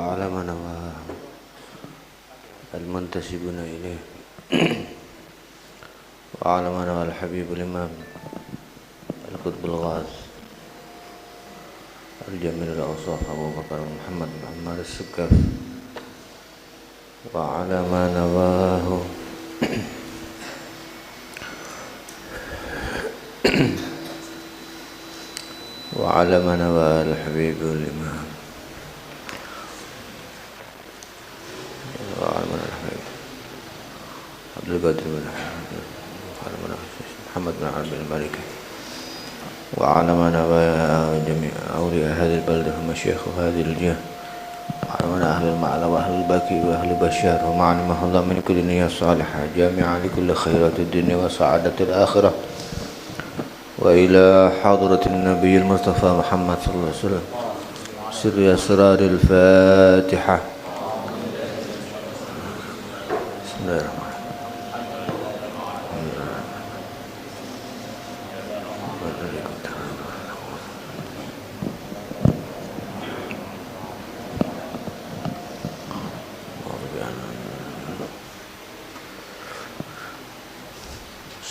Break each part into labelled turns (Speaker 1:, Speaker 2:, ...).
Speaker 1: وعلى من نواه المنتسبون إليه وعلى من نواه الحبيب الإمام القطب الغاز الجميل الأوصاف أبو بكر محمد بن عمار السقاف وعلى ما نواه وعلى ما نواه الحبيب الإمام وعلى من الحبيب عبد القادر بن محمد بن عبد الملك وعلى ما نواه جميع أولياء هذه البلدة ومشايخ هذه الجهة وعلى من أهل المعلى وأهل الباكي وأهل بشار ومعلمه الله من كل نية صالحة جامعة لكل خيرات الدنيا وسعادة الآخرة وإلى حضرة النبي المصطفى محمد صلى الله عليه وسلم سر أسرار الفاتحة. بسم الله الرحمن الرحيم.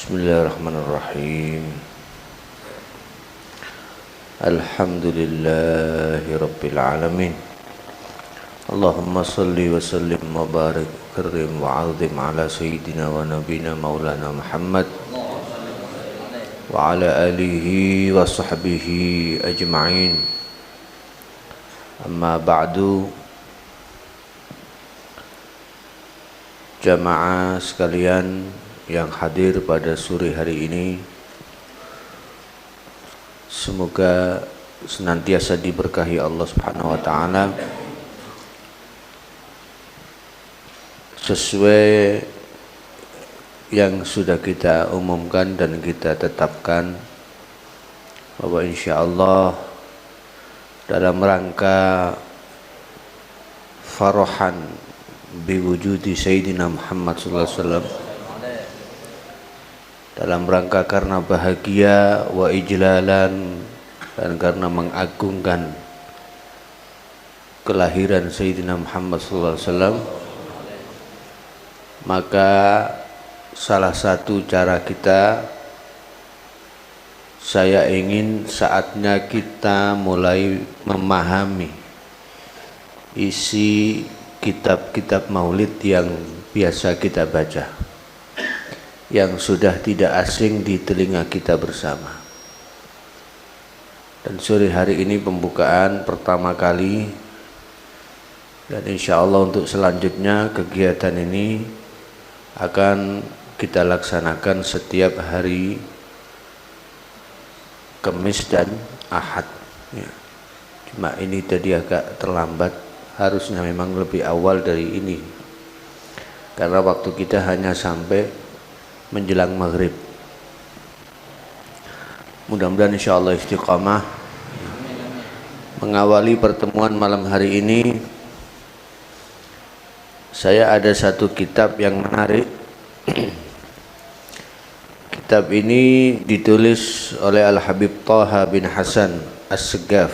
Speaker 1: Bismillahirrahmanirrahim. Alhamdulillahi Rabbil Alamin. Allahumma salli wa sallim wa barik karim wa azim ala sayyidina wa nabina maulana Muhammad wa ala alihi wa sahbihi ajma'in. Amma ba'du. Jamaah sekalian yang hadir pada sore hari ini, semoga senantiasa diberkahi Allah Subhanahu wa taala sesuai yang sudah kita umumkan dan kita tetapkan, bahwa insyaallah dalam rangka farahan biwujudi Sayyidina Muhammad sallallahu alaihi wasallam, dalam rangka karena bahagia wa ijlalan dan karena mengagungkan kelahiran Sayyidina Muhammad sallallahu alaihi wasallam, maka salah satu cara kita, saya ingin saatnya kita mulai memahami isi kitab-kitab maulid yang biasa kita baca, yang sudah tidak asing di telinga kita bersama. Dan sore hari ini pembukaan pertama kali, dan insya Allah untuk selanjutnya kegiatan ini akan kita laksanakan setiap hari Kamis dan Ahad ya. Cuma ini tadi agak terlambat, harusnya memang lebih awal dari ini, karena waktu kita hanya sampai menjelang maghrib. Mudah-mudahan insyaallah istiqamah. Mengawali pertemuan malam hari ini, saya ada satu kitab yang menarik. Kitab ini ditulis oleh Al-Habib Thaha bin Hasan As-Segaf.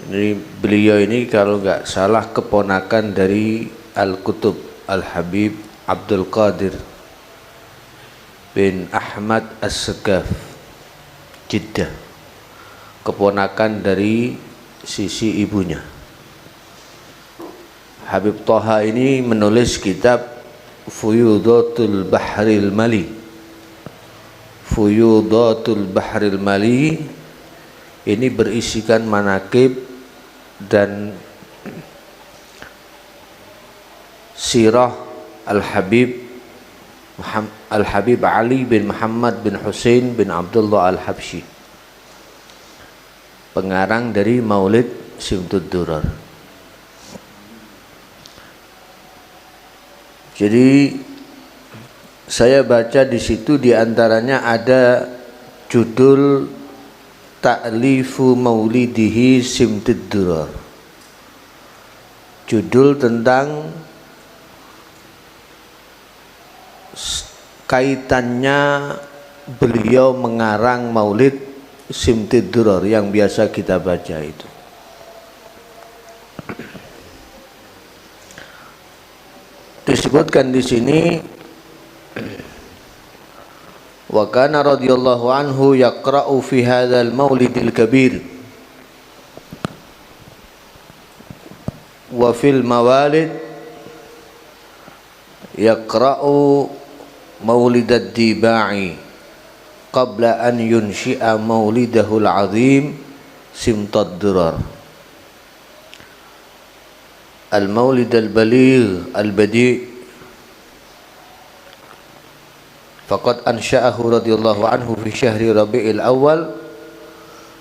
Speaker 1: Jadi beliau ini kalau nggak salah keponakan dari Al-Kutub Al-Habib Abdul Qadir bin Ahmad As-Segaf Jeddah, keponakan dari sisi ibunya. Habib Thaha ini menulis kitab Fuyudatul Bahril Mali. Fuyudatul Bahril Mali ini berisikan manaqib dan sirah Al-Habib Ali bin Muhammad bin Husain bin Abdullah Al-Habsyi, pengarang dari Maulid Simtud Durar. Jadi saya baca di situ, di antaranya ada judul Ta'lifu Maulidihi Simtud Durar, judul tentang kaitannya beliau mengarang Maulid Simtud Durar yang biasa kita baca itu. disebutkan di sini wa kana radhiyallahu anhu yaqra'u fi hadzal maulidil kabir wa fil mawalid yaqra'u maulidad diba'i qabla an yunshi'a maulidahul azim simtad durar al maulid al baligh al badi' faqad ansha'ahu radhiyallahu anhu fi syahri Rabiul Awal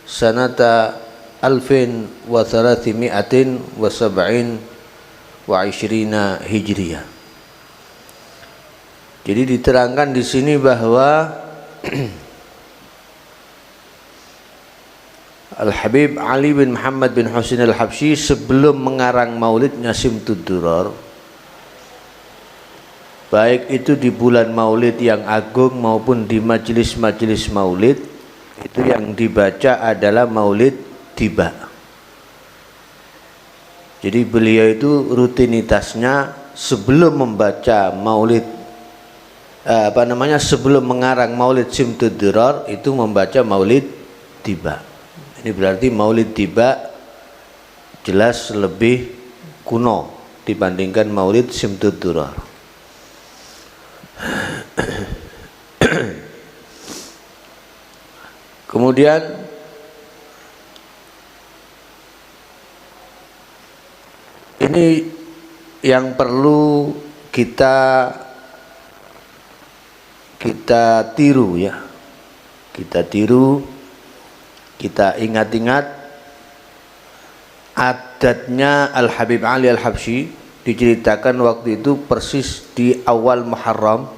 Speaker 1: sanata 1327 Hijriyah. Jadi diterangkan di sini bahwa Al-Habib Ali bin Muhammad bin Husain Al-Habsyi sebelum mengarang maulidnya Simtud Durar, baik itu di bulan maulid yang agung maupun di majelis-majelis maulid, itu yang dibaca adalah maulid tiba. Jadi beliau itu rutinitasnya sebelum membaca maulid sebelum mengarang maulid Simtud Durar itu membaca maulid tiba. Ini berarti maulid tiba jelas lebih kuno dibandingkan maulid Simtud Durar. Kemudian ini yang perlu kita tiru ya. Kita tiru, kita ingat-ingat adatnya Al-Habib Ali Al-Habsyi. Diceritakan waktu itu persis di awal Muharram.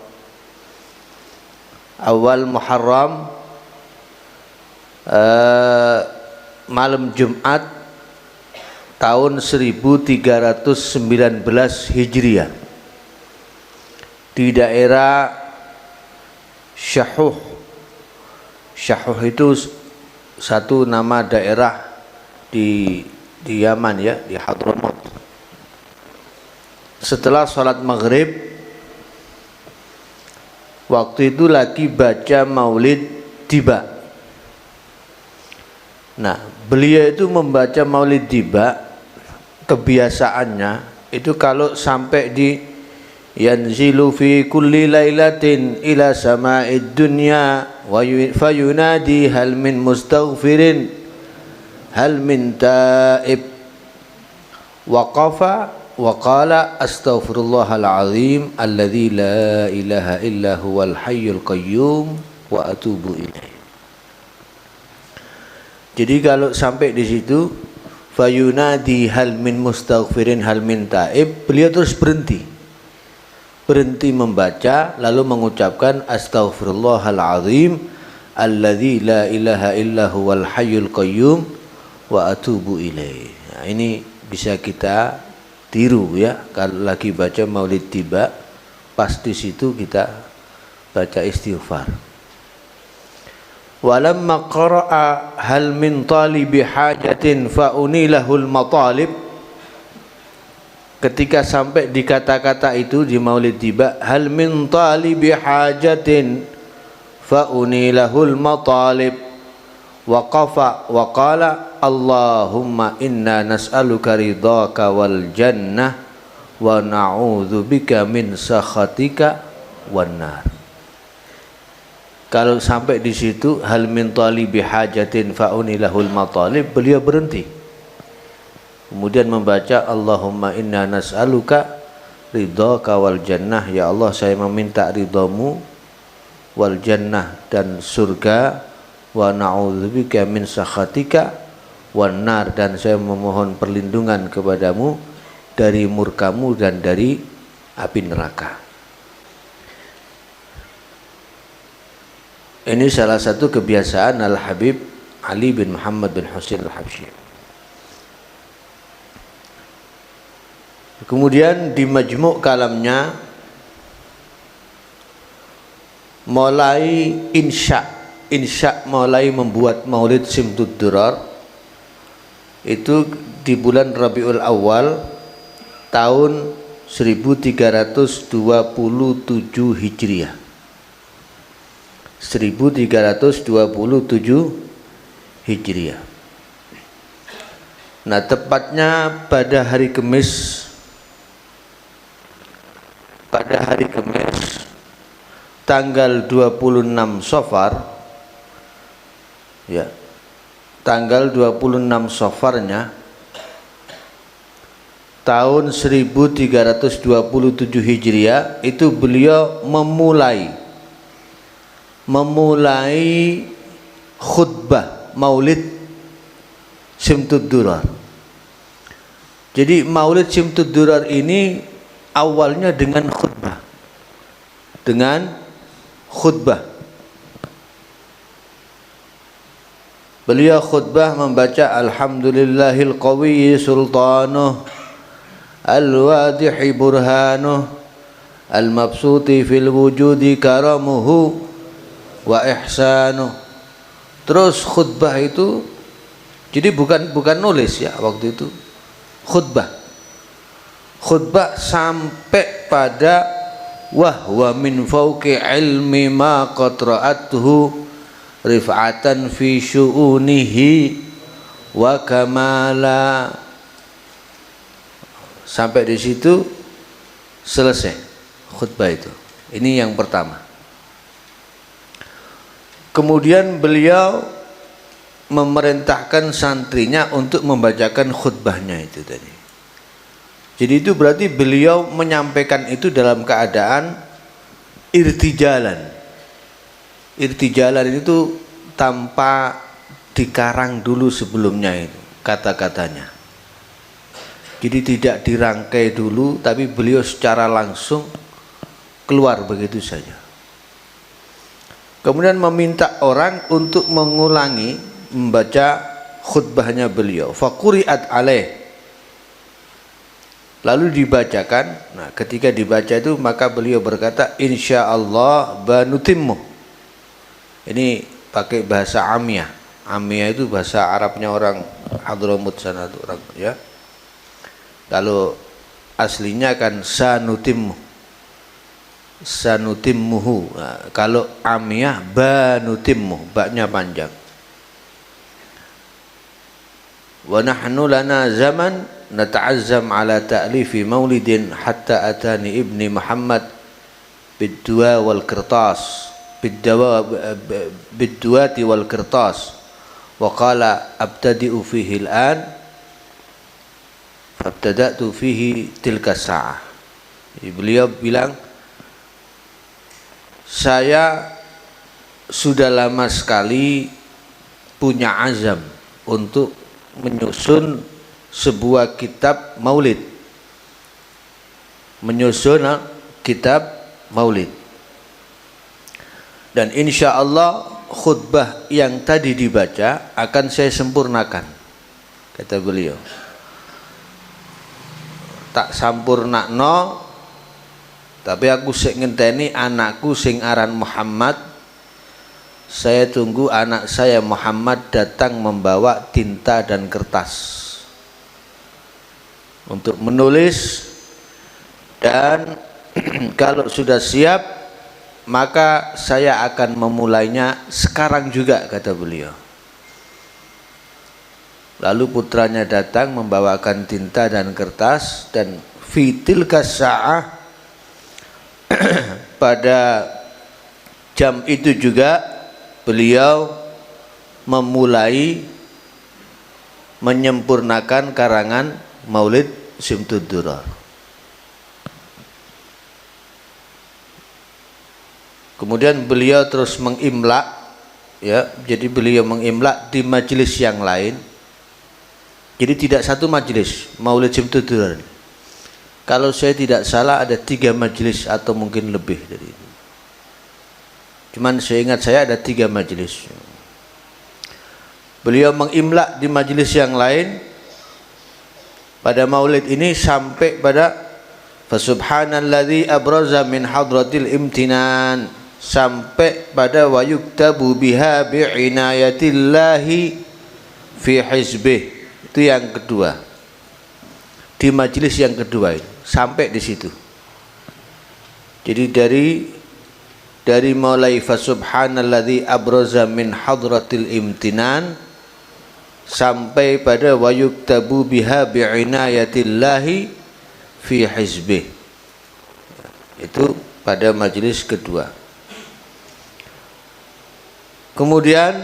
Speaker 1: Malam Jumat tahun 1319 Hijriah di daerah Syahuh. Syahuh itu satu nama daerah di Yaman ya, di Hadramaut. Setelah sholat maghrib, waktu itu lagi baca maulid tiba. Nah, beliau itu membaca maulid tiba, kebiasaannya itu kalau sampai di yanzilu fi kulli lailatin ila sama'id dunya wa fayunadi hal min mustaghfirin hal min ta'ib waqafa wa qala astaghfirullahal azim alladzi la ilaha illa huwal hayyul qayyum wa atubu ilaih. Jadi kalau sampai di situ fayunadi hal min mustaghfirin hal min ta'ib, beliau terus berhenti membaca lalu mengucapkan astaghfirullahal azim alladzi la ilaha illa huwal hayyul qayyum wa atubu ilaih. Nah, ini bisa kita tiru ya, kalau lagi baca maulid tiba pas di situ kita baca istighfar. Walamma qara'a hal min talibi hajatin fa unilahul matalib, ketika sampai di kata-kata itu di maulid tiba, hal min talibi hajatin fa unilahul matalib waqafa wa qala Allahumma inna nas'aluka ridhaka wal jannah wa na'udzubika min sakhatika wan nar. Kalau sampai di situ hal min talibi hajatin fa'unilahul matalib, beliau berhenti. Kemudian membaca Allahumma inna nas'aluka ridhaka wal jannah, ya Allah saya meminta ridhamu, wal jannah dan surga, wa na'udzubika min sakhatika wan nar, dan saya memohon perlindungan kepadamu dari murkamu dan dari api neraka. Ini salah satu kebiasaan Al-Habib Ali bin Muhammad bin Husain Al-Habsyi. Kemudian di majmu' kalamnya mulai insya mulai membuat maulid Simtud Durar itu di bulan Rabiul Awal tahun 1327 Hijriah. 1327 Hijriah. Nah, tepatnya pada hari Kamis, tanggal 26 Safar, ya, tanggal 26 Safarnya tahun 1327 Hijriah itu beliau memulai khutbah Maulid Syamtud Durar. Jadi Maulid Syamtud Durar ini awalnya dengan khutbah. Beliau khutbah membaca Alhamdulillahil Qawiyyi Sultanuh Al-Wadihi Burhanuh Al-Mabsuti fil Wujudi Karamuhu wa Ihsanuh. Terus khutbah itu jadi bukan nulis ya, waktu itu khutbah sampai pada wahwa min fauqi ilmi ma qatra'atuhu rif'atan fi syu'unihi wa kamala. Sampai di situ selesai khutbah itu. Ini yang pertama. Kemudian beliau memerintahkan santrinya untuk membacakan khutbahnya itu tadi. Jadi itu berarti beliau menyampaikan itu dalam keadaan irtijalan. Irtijalan itu tanpa dikarang dulu sebelumnya itu kata-katanya. Jadi tidak dirangkai dulu, tapi beliau secara langsung keluar begitu saja. Kemudian meminta orang untuk mengulangi membaca khutbahnya beliau. Faquri'at alaih, lalu dibacakan. Nah, ketika dibaca itu maka beliau berkata, insyaallah banutimmu. Ini pakai bahasa Amiyah. Amiyah itu bahasa Arabnya orang Hadramut sana itu orang, ya. Kalau aslinya kan sanutimmuhu. Nah, kalau Amiyah banutimmu, baknya panjang. Wa nahnu lana zaman nata'azzam ala ta'lifi maulidin hatta atani ibni Muhammad bidduwa wal qirtas bidduwati wal qirtas wa qala abtadi'u fihi al-an fabtada'tu fihi tilka sa'ah. Beliau bilang, saya sudah lama sekali punya azam untuk menyusun sebuah kitab maulid, kitab maulid, dan insya Allah khutbah yang tadi dibaca akan saya sempurnakan, kata beliau. Tak sampurnakno, tapi aku sing ngenteni anakku sing aran Muhammad. Saya tunggu anak saya Muhammad datang membawa tinta dan kertas untuk menulis, dan kalau sudah siap maka saya akan memulainya sekarang juga, kata beliau. Lalu putranya datang membawakan tinta dan kertas, dan fitilka sa'ah, pada jam itu juga beliau memulai menyempurnakan karangan Maulid Syamtud Durar. Kemudian beliau terus mengimla, ya, jadi beliau mengimla di majelis yang lain. Jadi tidak satu majelis Maulid Syamtud Durar. Kalau saya tidak salah ada 3 majelis atau mungkin lebih dari itu. Cuman saya ingat saya ada 3 majelis. Beliau mengimla di majelis yang lain pada Maulid ini sampai pada fasubhanalladzi abraza min hadratil imtinan, sampai pada wa yuktabu biha bi'inayatillahi fi hizbih. Itu yang kedua, di majelis yang kedua itu sampai di situ. Jadi dari mulai fasubhanalladzi abraza min hadratil imtinan sampai pada wa yuktabu biha bi'inayatillahi fi hizbih. Itu pada majelis kedua. Kemudian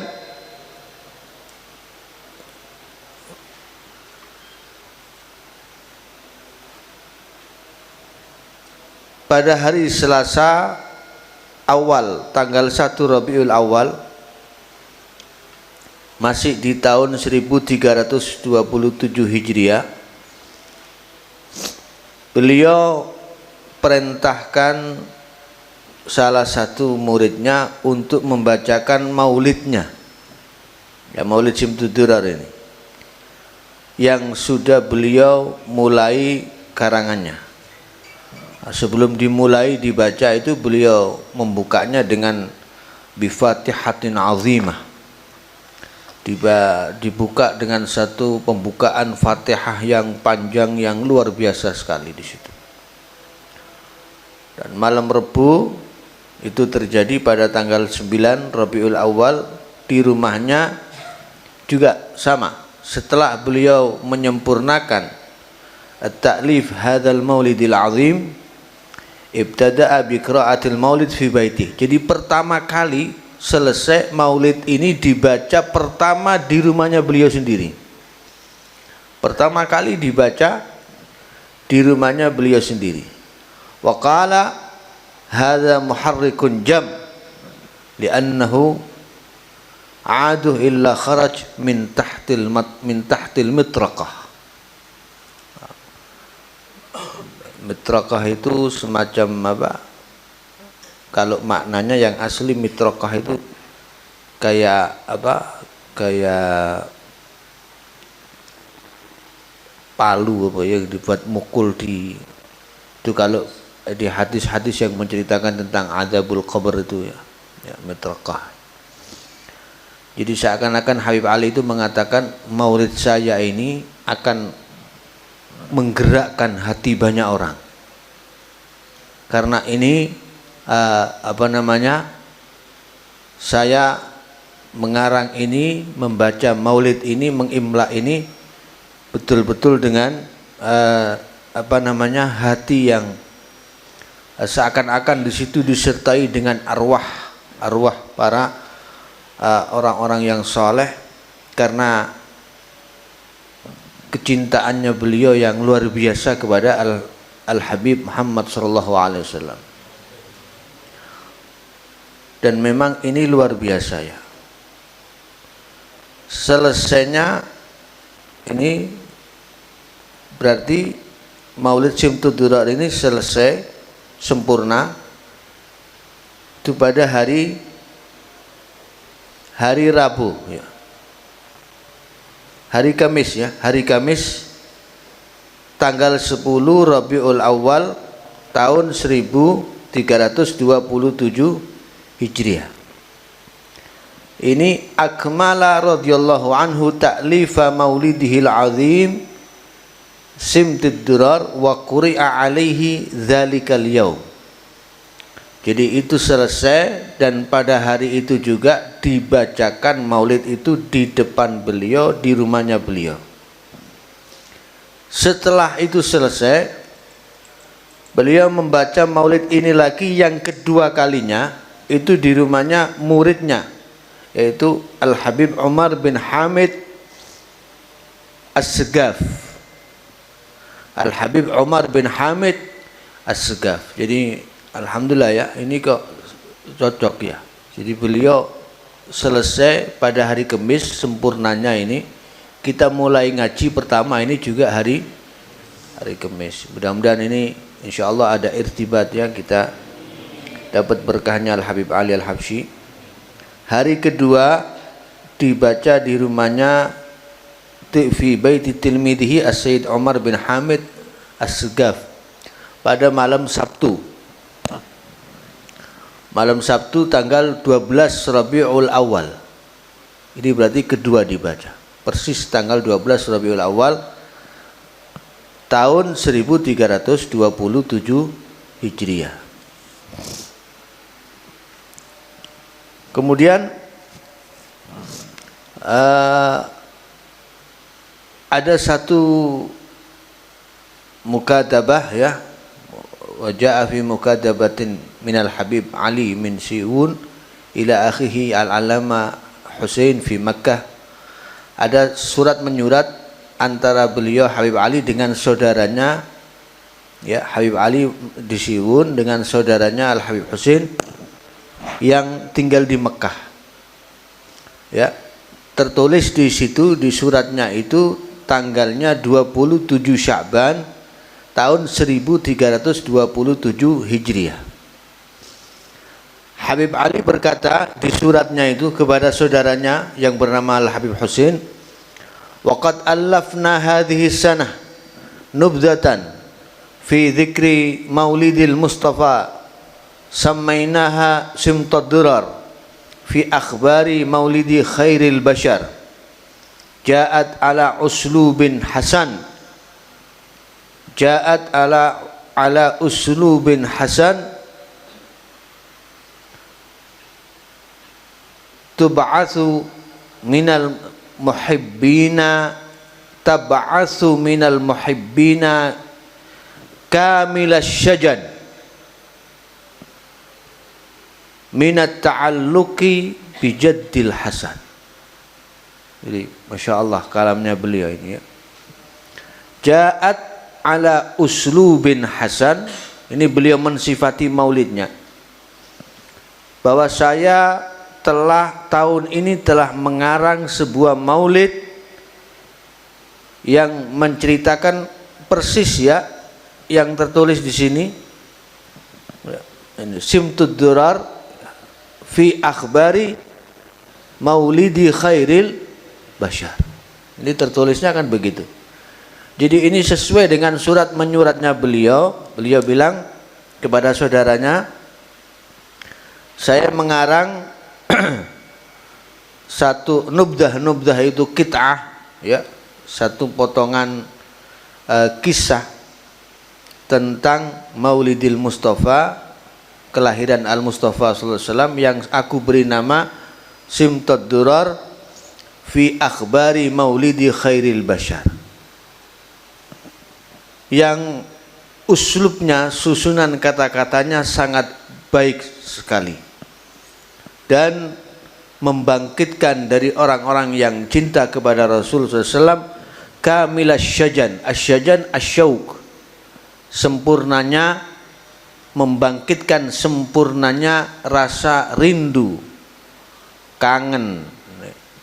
Speaker 1: pada hari Selasa awal tanggal 1 Rabiul Awal masih di tahun 1327 Hijriah, beliau perintahkan salah satu muridnya untuk membacakan maulidnya, ya, Maulid Syimtud Durar ini, yang sudah beliau mulai karangannya. Sebelum dimulai dibaca itu beliau membukanya dengan bifatihatin azimah, dibuka dengan satu pembukaan Fatihah yang panjang yang luar biasa sekali di situ. Dan malam Rebu itu terjadi pada tanggal 9 Rabiul Awal di rumahnya juga sama. Setelah beliau menyempurnakan at-ta'lif hadzal maulidil azim, ibtada'a bi qira'atil maulid fi baiti. Jadi pertama kali selesai maulid ini dibaca pertama di rumahnya beliau sendiri. Pertama kali dibaca di rumahnya beliau sendiri. Wa qala hadza muharrikun jam li'annahu aduh illa kharaj min tahtil mitraqah. Mitraqah itu semacam apa? Kalau maknanya yang asli mitraqah itu kayak apa? Kayak palu apa yang dibuat mukul di itu, kalau di hadis-hadis yang menceritakan tentang adzabul qabr itu ya mitraqah. Jadi seakan-akan Habib Ali itu mengatakan maulid saya ini akan menggerakkan hati banyak orang, karena ini saya mengarang ini, membaca maulid ini, mengimla ini betul-betul dengan hati yang seakan-akan di situ disertai dengan arwah para orang-orang yang soleh, karena kecintaannya beliau yang luar biasa kepada Al-Habib Muhammad sallallahu alaihi wasallam. Dan memang ini luar biasa ya. Selesainya ini berarti Maulid Syimtud Durar ini selesai sempurna itu pada hari Rabu ya. Hari Kamis ya, hari Kamis tanggal 10 Rabiul Awal tahun 1327 Hijriah. Ini akmala radhiyallahu anhu ta'lifa maulidihil azim Syimtud Durar wa quri'a alaihi dzalikal yaum. Jadi itu selesai, dan pada hari itu juga dibacakan maulid itu di depan beliau, di rumahnya beliau. Setelah itu selesai, beliau membaca maulid ini lagi yang kedua kalinya, itu di rumahnya muridnya, yaitu Al-Habib Umar bin Hamid As-Segaf. Al-Habib Umar bin Hamid As-Segaf. Jadi alhamdulillah ya, ini kok cocok ya. Jadi beliau selesai pada hari Kamis sempurnanya ini, kita mulai ngaji pertama ini juga hari Kamis. Mudah-mudahan ini insyaallah ada irtibat ya, kita dapat berkahnya Al-Habib Ali Al-Habsyi. Hari kedua dibaca di rumahnya fi baiti tilmidihi As-Sayyid Umar bin Hamid As-Segaf pada malam Sabtu. Malam Sabtu tanggal 12 Rabiul Awal. Ini berarti kedua dibaca. Persis tanggal 12 Rabiul Awal tahun 1327 Hijriah. Kemudian ada satu mukadabah ya, wa jaa fi mukadabatin minal Habib Ali min Siun ila akhihi al-Alama Husain fi Makkah. Ada surat menyurat antara beliau Habib Ali dengan saudaranya ya, Habib Ali di Siun dengan saudaranya Al Habib Husain yang tinggal di Mekah. Ya, tertulis di situ di suratnya itu tanggalnya 27 Sya'ban tahun 1327 Hijriah. Habib Ali berkata di suratnya itu kepada saudaranya yang bernama Al Habib Husain, "Waqad allafna hadhihi sanah nubdatan fi dzikri Maulidil Mustafa sammainaha simtad durar fi akhbari maulidi khairil bashar ja'at ala uslubin hasan uslubin hasan tub'atsu minal muhibbina kamilas syajan minat ta'alluqi bijaddil hasan." Jadi Masya Allah kalamnya beliau ini ya. Ja'at ala uslubin hasan, ini beliau mensifati maulidnya, bahwa saya tahun ini telah mengarang sebuah maulid yang menceritakan persis ya yang tertulis di sini, simtud durar fi akhbari maulidi khairil bashar. Ini tertulisnya kan begitu. Jadi ini sesuai dengan surat menyuratnya beliau. Beliau bilang kepada saudaranya, saya mengarang satu nubdah itu kit'ah ya, satu potongan kisah tentang Maulidil Mustafa, kelahiran Al-Mustafa sallallahu alaihi wasallam, yang aku beri nama Simtud Durar fi akhbari maulidi khairil bashar, yang uslubnya, susunan kata-katanya sangat baik sekali dan membangkitkan dari orang-orang yang cinta kepada Rasul sallallahu alaihi wasallam kamilas syajan, asyajan asyauq, sempurnanya, membangkitkan sempurnanya rasa rindu, kangen,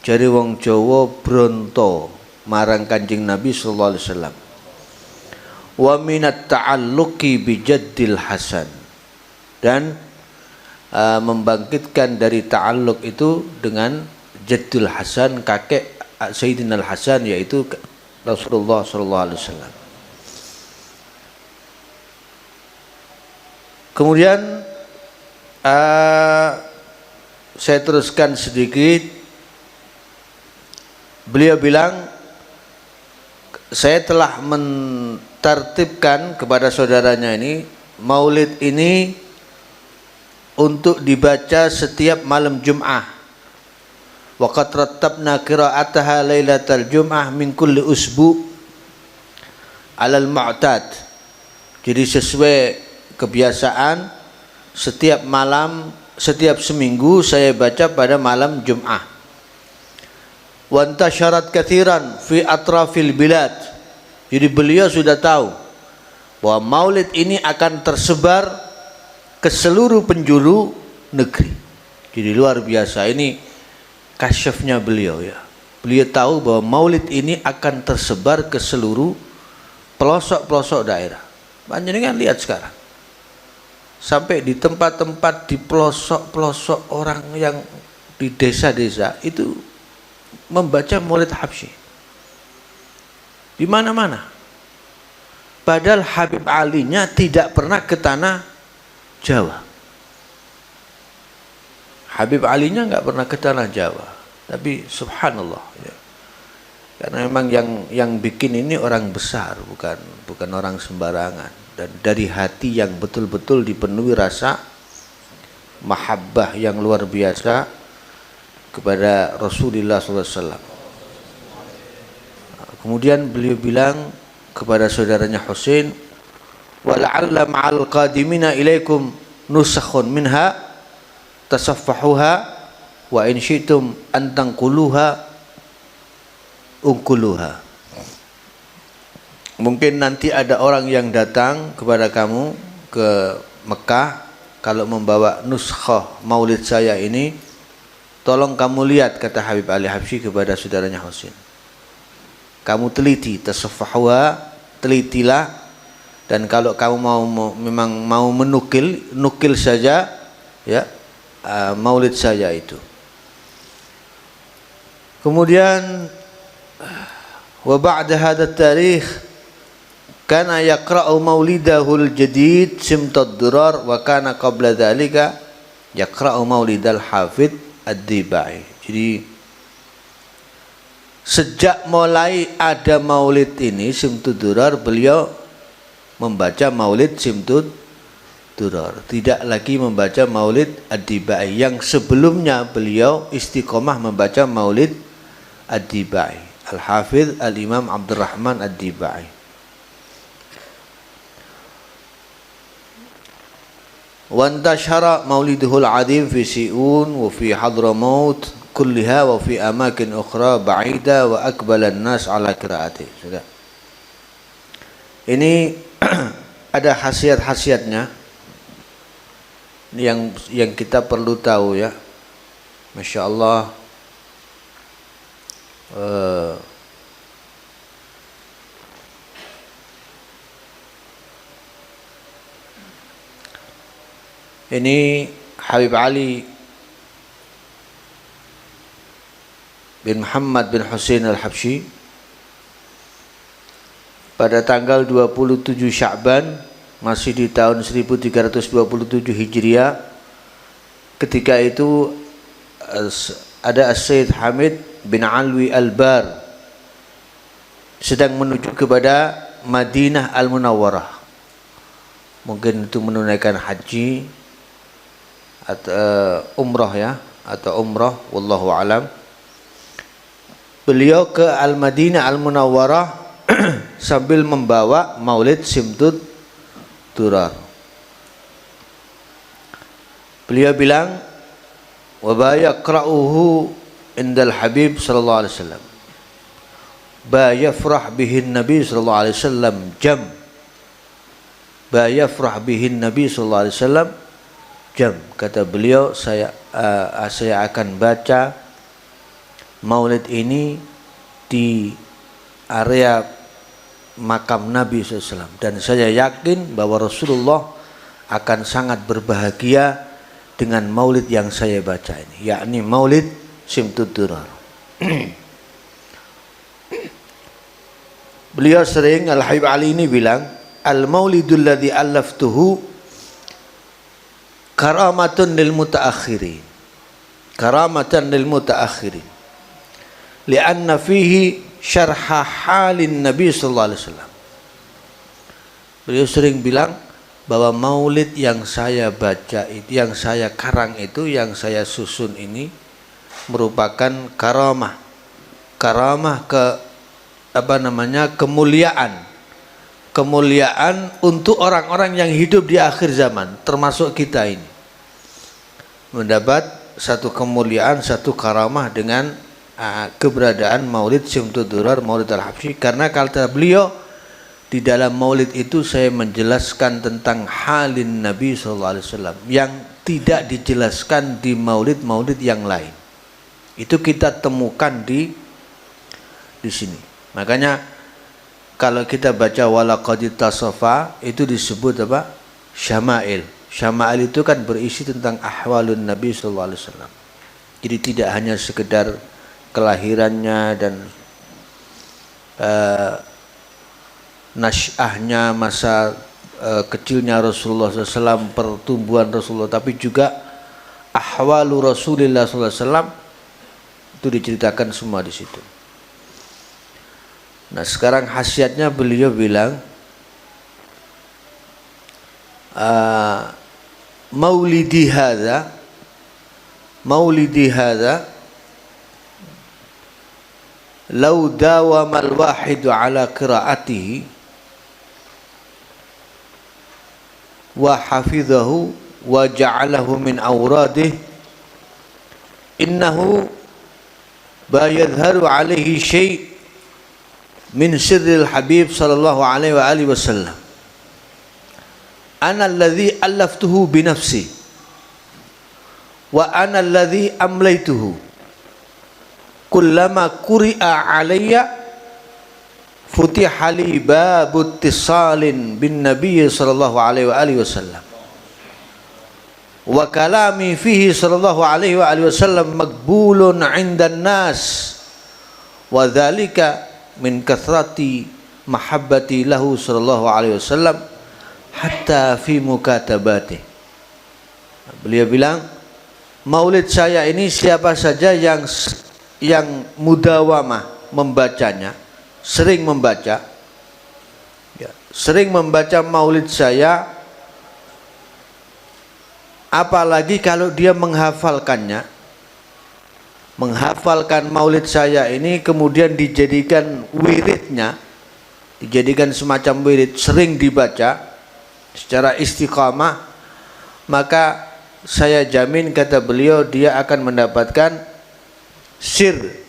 Speaker 1: jari wong Jawa bronto marang Kanjeng Nabi sallallahu alaihi wasallam. Wa minat ta'alluqi bijaddil hasan, dan membangkitkan dari ta'alluq itu dengan Jaddul Hasan, kakek Sayyidina Al Hasan, yaitu Rasulullah sallallahu alaihi wasallam. Kemudian saya teruskan sedikit. Beliau bilang, saya telah mentertibkan kepada saudaranya ini maulid ini untuk dibaca setiap malam Jum'ah. Wa qad rattabna qira'ataha lailatal Jum'ah min kulli usbu' alal mu'tad. Jadi sesuai kebiasaan, setiap malam, setiap seminggu saya baca pada malam Jum'ah. Wa antasyarat katsiran fi atrafil bilad. Jadi beliau sudah tahu bahwa maulid ini akan tersebar ke seluruh penjuru negeri. Jadi luar biasa, ini kasyafnya beliau ya. Beliau tahu bahwa maulid ini akan tersebar ke seluruh pelosok-pelosok daerah. Panjenengan lihat sekarang, sampai di tempat-tempat di pelosok-pelosok orang yang di desa-desa itu membaca Maulid Habsyi di mana-mana. Padahal Habib Ali-nya tidak pernah ke tanah Jawa. Habib Ali-nya nggak pernah ke tanah Jawa, tapi subhanallah ya. Karena memang yang bikin ini orang besar, bukan orang sembarangan, dan dari hati yang betul-betul dipenuhi rasa mahabbah yang luar biasa kepada Rasulullah SAW. Kemudian beliau bilang kepada saudaranya Husain, wala'alla ma'al qadimina ilaikum nusakhun minha tasaffahuha wa in syi'tum an tanquluha ungkuluha. Mungkin nanti ada orang yang datang kepada kamu ke Mekah, kalau membawa nuskhah maulid saya ini, tolong kamu lihat, kata Habib Ali Habsyi kepada saudaranya Husain. Kamu teliti, tasaffahuha, telitilah, dan kalau kamu memang mau nukil saja ya maulid saya itu. Kemudian wa ba'da hadha at-tarikh kana yaqra'u maulidahul jadid simtad durar wa kana qabla dhalika yaqra'u maulidal hafidh ad-Dibai. Jadi sejak mulai ada maulid ini Simtud Durar, beliau membaca maulid Simtud Durar, tidak lagi membaca maulid ad-Dibai. Yang sebelumnya beliau istiqomah membaca maulid ad-Dibai, Al-Hafidh Al-Imam Abdurrahman ad-Dibai. Wa antashara mauliduhul adim fi Si'un wa fi Hadramaut kulliha wa fi amakin ukhra ba'ida wa akbalan nas ala qiraati. Sudah. Ini ada khasiat-khasiatnya yang kita perlu tahu ya. Masya Allah. Ini Habib Ali bin Muhammad bin Husain al-Habsyi pada tanggal 27 Sya'ban, masih di tahun 1327 Hijriah. Ketika itu ada As-Sayyid Hamid bin Alwi Al-Bar sedang menuju kepada Madinah Al-Munawwarah, mungkin itu menunaikan haji atau umrah ya, atau umrah, wallahu alam. Beliau ke Al-Madinah Al-Munawwarah sambil membawa maulid Simtud Durar. Beliau bilang, wa ba yaqra'uhu indal Habib sallallahu alaihi wasallam, ba yafrah bihin Nabi sallallahu alaihi wasallam jam, ba yafrah bihin Nabi sallallahu alaihi wasallam jam. Kata beliau, saya akan baca maulid ini di area makam Nabi SAW, dan saya yakin bahwa Rasulullah akan sangat berbahagia dengan maulid yang saya baca ini, yakni maulid Simtud Durar. Beliau sering, Al-Habib Ali ini bilang, al-maulidul ladzi allaftuhu karamatun lil mutaakhirin, karamatan lil mutaakhirin, li'anna fihi syarha halin Nabi sallallahu alaihi wasallam. Beliau sering bilang bahwa maulid yang saya baca itu, yang saya karang itu, yang saya susun ini merupakan karamah kemuliaan untuk orang-orang yang hidup di akhir zaman, termasuk kita ini, mendapat satu kemuliaan, satu karamah dengan keberadaan maulid Simtud Durar, maulid Al-Habsyi. Karena kata beliau, di dalam maulid itu saya menjelaskan tentang halin Nabi SAW yang tidak dijelaskan di maulid-maulid yang lain. Itu kita temukan di sini. Makanya kalau kita baca walaqad tasafa, itu disebut apa? Syama'il. Syama'il itu kan berisi tentang ahwalun Nabi SAW. Jadi tidak hanya sekedar kelahirannya dan nasyahnya, masa kecilnya Rasulullah SAW, pertumbuhan Rasulullah, tapi juga ahwalu Rasulullah SAW itu diceritakan semua di situ. Nah sekarang khasiatnya beliau bilang maulidi hadza law dawama al-wahidu ala qiraatihi wa hafidhahu wa ja'alahu min awradihi innahu ba yadhharu alaihi syai' min sirril habib sallallahu alaihi wa alihi wasallam ana alladhi allaftuhu bi nafsi wa ana alladhi amlaytuhu kullama quri'a alayya futiha li babu ittisalin bin nabiy sallallahu alaihi wa alihi wasallam wa kalami fihi sallallahu alaihi wa alihi wasallam maqbulun 'indan nas wa dhalika min kathrati mahabbati lahu sallallahu alaihi wasallam hatta fi mukatabati. Beliau bilang maulid saya ini siapa saja yang mudawamah membacanya, sering membaca maulid saya, apalagi kalau dia menghafalkan maulid saya ini kemudian dijadikan wiridnya, dijadikan semacam wirid, sering dibaca secara istiqamah, maka saya jamin, kata beliau, dia akan mendapatkan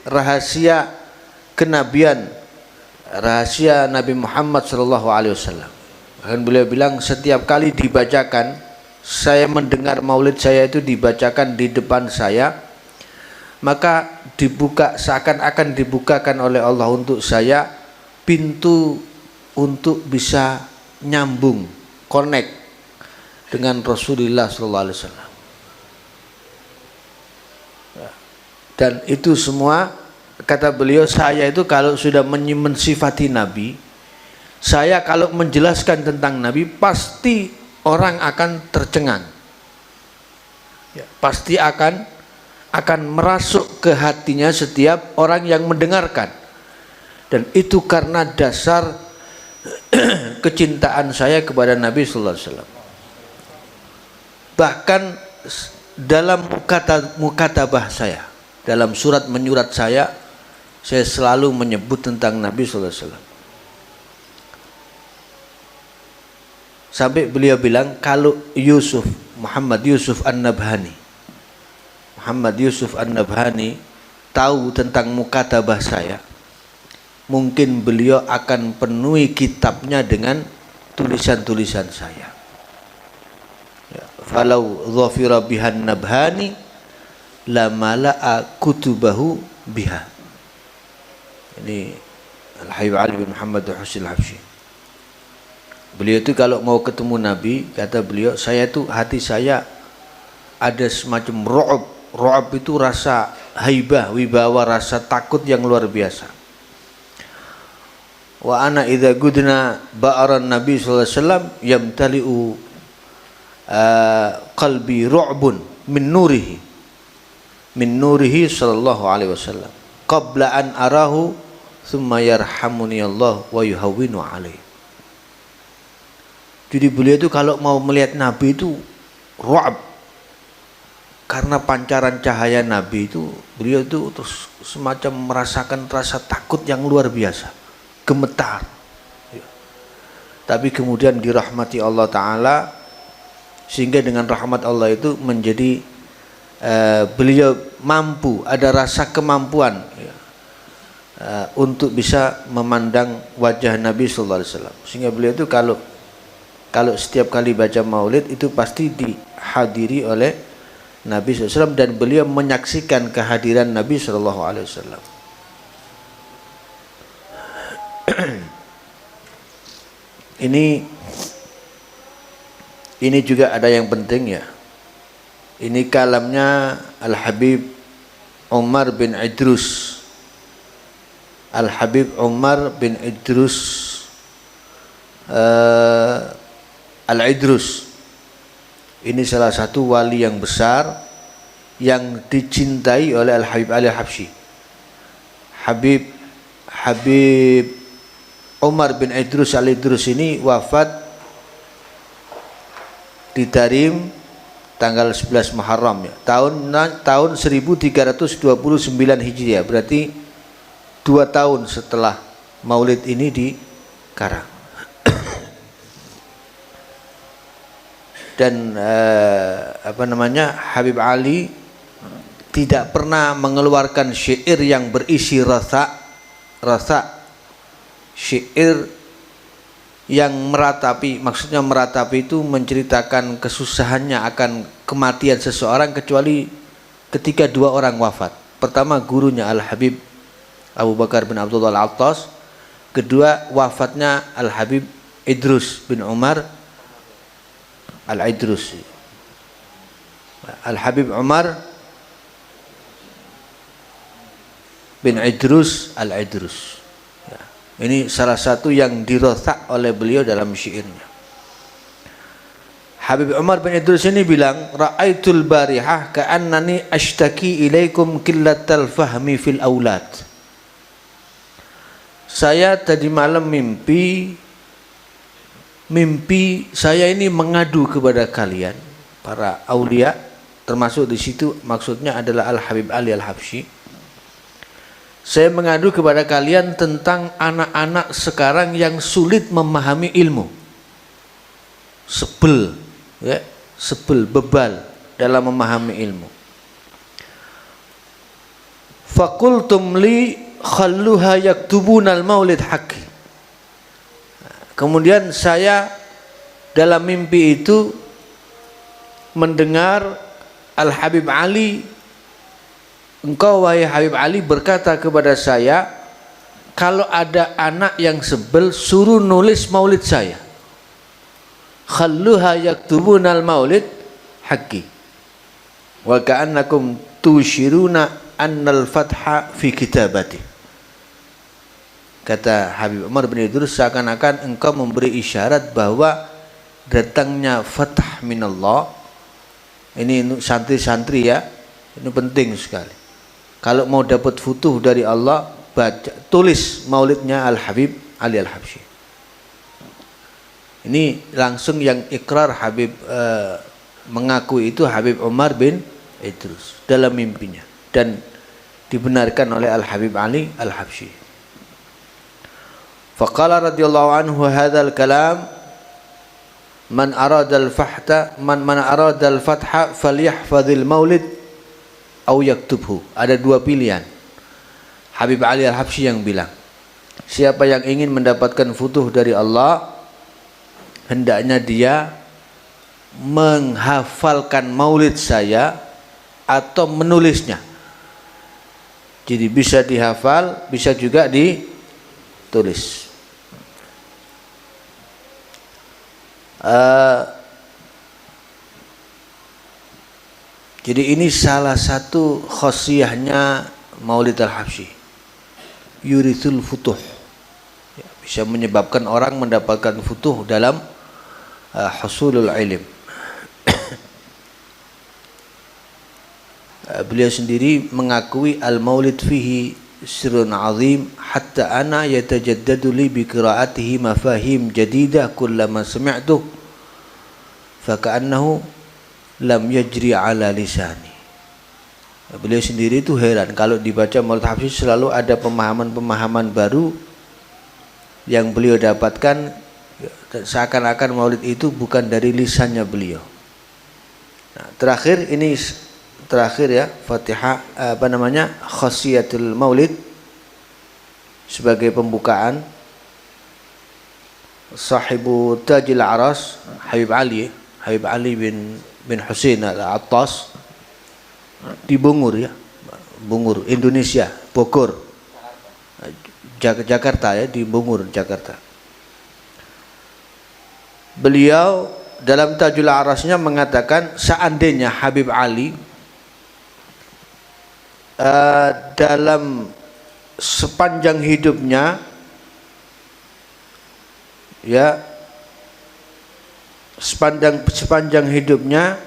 Speaker 1: rahasia kenabian, rahasia Nabi Muhammad SAW. Dan beliau bilang setiap kali dibacakan, saya mendengar maulid saya itu dibacakan di depan saya, maka dibuka, seakan-akan dibukakan oleh Allah untuk saya pintu untuk bisa nyambung, connect dengan Rasulullah SAW. Dan itu semua, kata beliau, saya itu kalau sudah mensifati Nabi, saya kalau menjelaskan tentang Nabi, pasti orang akan tercengang, pasti akan merasuk ke hatinya setiap orang yang mendengarkan. Dan itu karena dasar kecintaan saya kepada Nabi sallallahu alaihi wasallam. Bahkan dalam mukatabah saya, dalam surat menyurat saya selalu menyebut tentang Nabi sallallahu alaihi wasallam. Sampai beliau bilang kalau Muhammad Yusuf An-Nabhani tahu tentang mukatabah saya, mungkin beliau akan penuhi kitabnya dengan tulisan-tulisan saya. Falau dhafira bihan Nabhani lamala'a kutubahu biha. Ini Al-Habib Ali bin Muhammad Al-Husain Al-Habsyi. Beliau itu kalau mau ketemu Nabi, kata beliau, saya itu hati saya ada semacam ru'ub itu rasa haibah, wibawa, rasa takut yang luar biasa. Wa ana idza gudna ba'aran Nabi sallallahu alaihi wasallam yamtali'u qalbi ru'bun min nurihi sallallahu alaihi wasallam qabla an arahu thumma yarhamuni Allah wa yuhawwinu alaihi. Jadi beliau itu kalau mau melihat Nabi itu ru'ab, karena pancaran cahaya Nabi itu, beliau itu terus semacam merasakan rasa takut yang luar biasa, gemetar. Tapi kemudian dirahmati Allah Ta'ala, sehingga dengan rahmat Allah itu menjadi beliau mampu, ada rasa kemampuan untuk bisa memandang wajah Nabi Sallallahu Alaihi Wasallam. Sehingga beliau itu kalau setiap kali baca maulid itu pasti dihadiri oleh Nabi SAW, dan beliau menyaksikan kehadiran Nabi SAW. Ini juga ada yang penting ya. Ini kalamnya Al-Habib Umar bin Idrus. Al-Habib Umar bin Idrus Al-Idrus. Ini salah satu wali yang besar yang dicintai oleh Al-Habib Ali Al-Habsyi. Habib Umar bin Idrus al-Idrus ini wafat di Tarim tanggal 11 Muharram ya. Tahun 1329 Hijriah, berarti 2 tahun setelah Maulid ini dikarang. Dan Habib Ali tidak pernah mengeluarkan syair yang berisi rasa syair yang meratapi, maksudnya meratapi itu menceritakan kesusahannya akan kematian seseorang, kecuali ketika 2 orang wafat. Pertama gurunya Al-Habib Abu Bakar bin Abdullah Al-Attas, kedua wafatnya Al-Habib Idrus bin Umar Al-Idrus. Al-Habib Umar bin Idrus Al-Idrus. Ini salah satu yang dirosak oleh beliau dalam syairnya. Habib Umar bin Idrus ini bilang, ra'aitul barihah ka'annani ashtaki ilaikum qillatal fahmi fil aulad. Saya tadi malam mimpi saya ini mengadu kepada kalian para aulia, termasuk di situ maksudnya adalah Al-Habib Ali Al-Habsyi. Saya mengadu kepada kalian tentang anak-anak sekarang yang sulit memahami ilmu. Sebel, bebal dalam memahami ilmu. Fakultum li khalluha yaktubunal maulid haqqi. Kemudian saya dalam mimpi itu mendengar Al-Habib Ali, engkau wahai Habib Ali berkata kepada saya, kalau ada anak yang sebel suruh nulis maulid saya. Khalluha yaktubunal maulid haqqi. Wa ka'annakum tushiruna annal fatha fi kitabati. Kata Habib Umar bin Idrus, seakan-akan engkau memberi isyarat bahwa datangnya fathah minallah. Ini santri-santri ya, ini penting sekali. Kalau mau dapat futuh dari Allah, baca, tulis maulidnya Al-Habib Ali Al-Habsyi. Ini langsung yang ikrar Habib mengaku itu Habib Umar bin Idrus dalam mimpinya, dan dibenarkan oleh Al-Habib Ali Al-Habsyi. Faqala radhiyallahu anhu hadzal kalam man arada al-fatha falyahfazil maulid au yaktubhu. Ada 2 pilihan. Habib Ali Al-Habsyi yang bilang, siapa yang ingin mendapatkan futuh dari Allah, hendaknya dia menghafalkan maulid saya atau menulisnya. Jadi bisa dihafal, bisa juga ditulis. Jadi ini salah satu khosiyahnya Maulid Al-Habsyi, yurithul futuh, ya, bisa menyebabkan orang mendapatkan futuh dalam husulul ilm. Beliau sendiri mengakui al-maulid fihi sirrun azim hatta ana yatajaddadu li bi qiraatihi mafahim jadidah kullama sami'tu fa ka'annahu lam yajri ala lisani. Beliau sendiri itu heran kalau dibaca Maulid Habsyi selalu ada pemahaman-pemahaman baru yang beliau dapatkan, seakan-akan Maulid itu bukan dari lisannya beliau. Nah, terakhir ya Fatihah khasiyatul Maulid sebagai pembukaan. Sahibu Tajil Aras Habib Ali bin Husain Al-Attas di Bungur ya, Bungur Indonesia, Bogor, Jakarta ya, di Bungur Jakarta. Beliau dalam Tajul Arasnya mengatakan seandainya Habib Ali dalam sepanjang hidupnya ya, sepanjang hidupnya,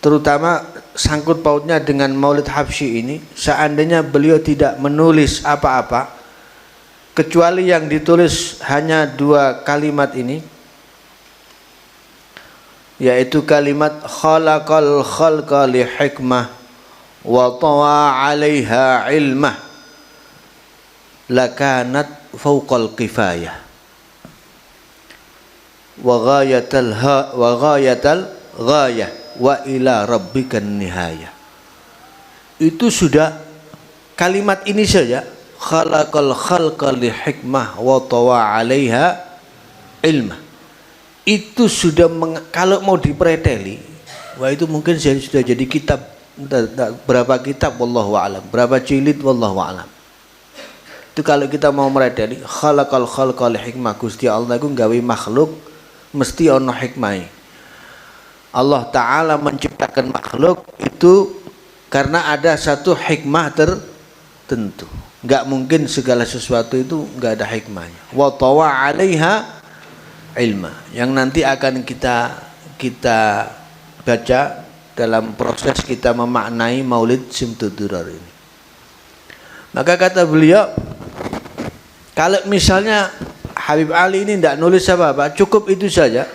Speaker 1: terutama sangkut pautnya dengan Maulid Habsyi ini, seandainya beliau tidak menulis apa-apa, kecuali yang ditulis hanya 2 kalimat ini, yaitu kalimat khalaqal khalqa li hikmah wa tawa 'alaiha ilmah lakanat fawqal kifayah wa ghayatal ghayah wa ila rabbikan nihayah. Itu sudah kalimat ini saja, khalaqal khalqa li hikmah wa tawa 'alaiha ilmah. Itu sudah kalau mau dipreteli, wah itu mungkin sudah jadi kitab, berapa kitab wallahu a'lam, berapa jilid wallahu a'lam. Itu kalau kita mau mereteli, khalaqal khalqa li hikmah, Gusti Allah iku gawe makhluk mesti ono hikmah. Allah Ta'ala menciptakan makhluk itu karena ada satu hikmah tertentu. Enggak mungkin segala sesuatu itu enggak ada hikmahnya. Wa tawa 'alaiha ilma, yang nanti akan kita baca dalam proses kita memaknai Maulid Simtud Durar ini. Maka kata beliau, kalau misalnya Habib Ali ini tidak nulis apa-apa, cukup itu saja,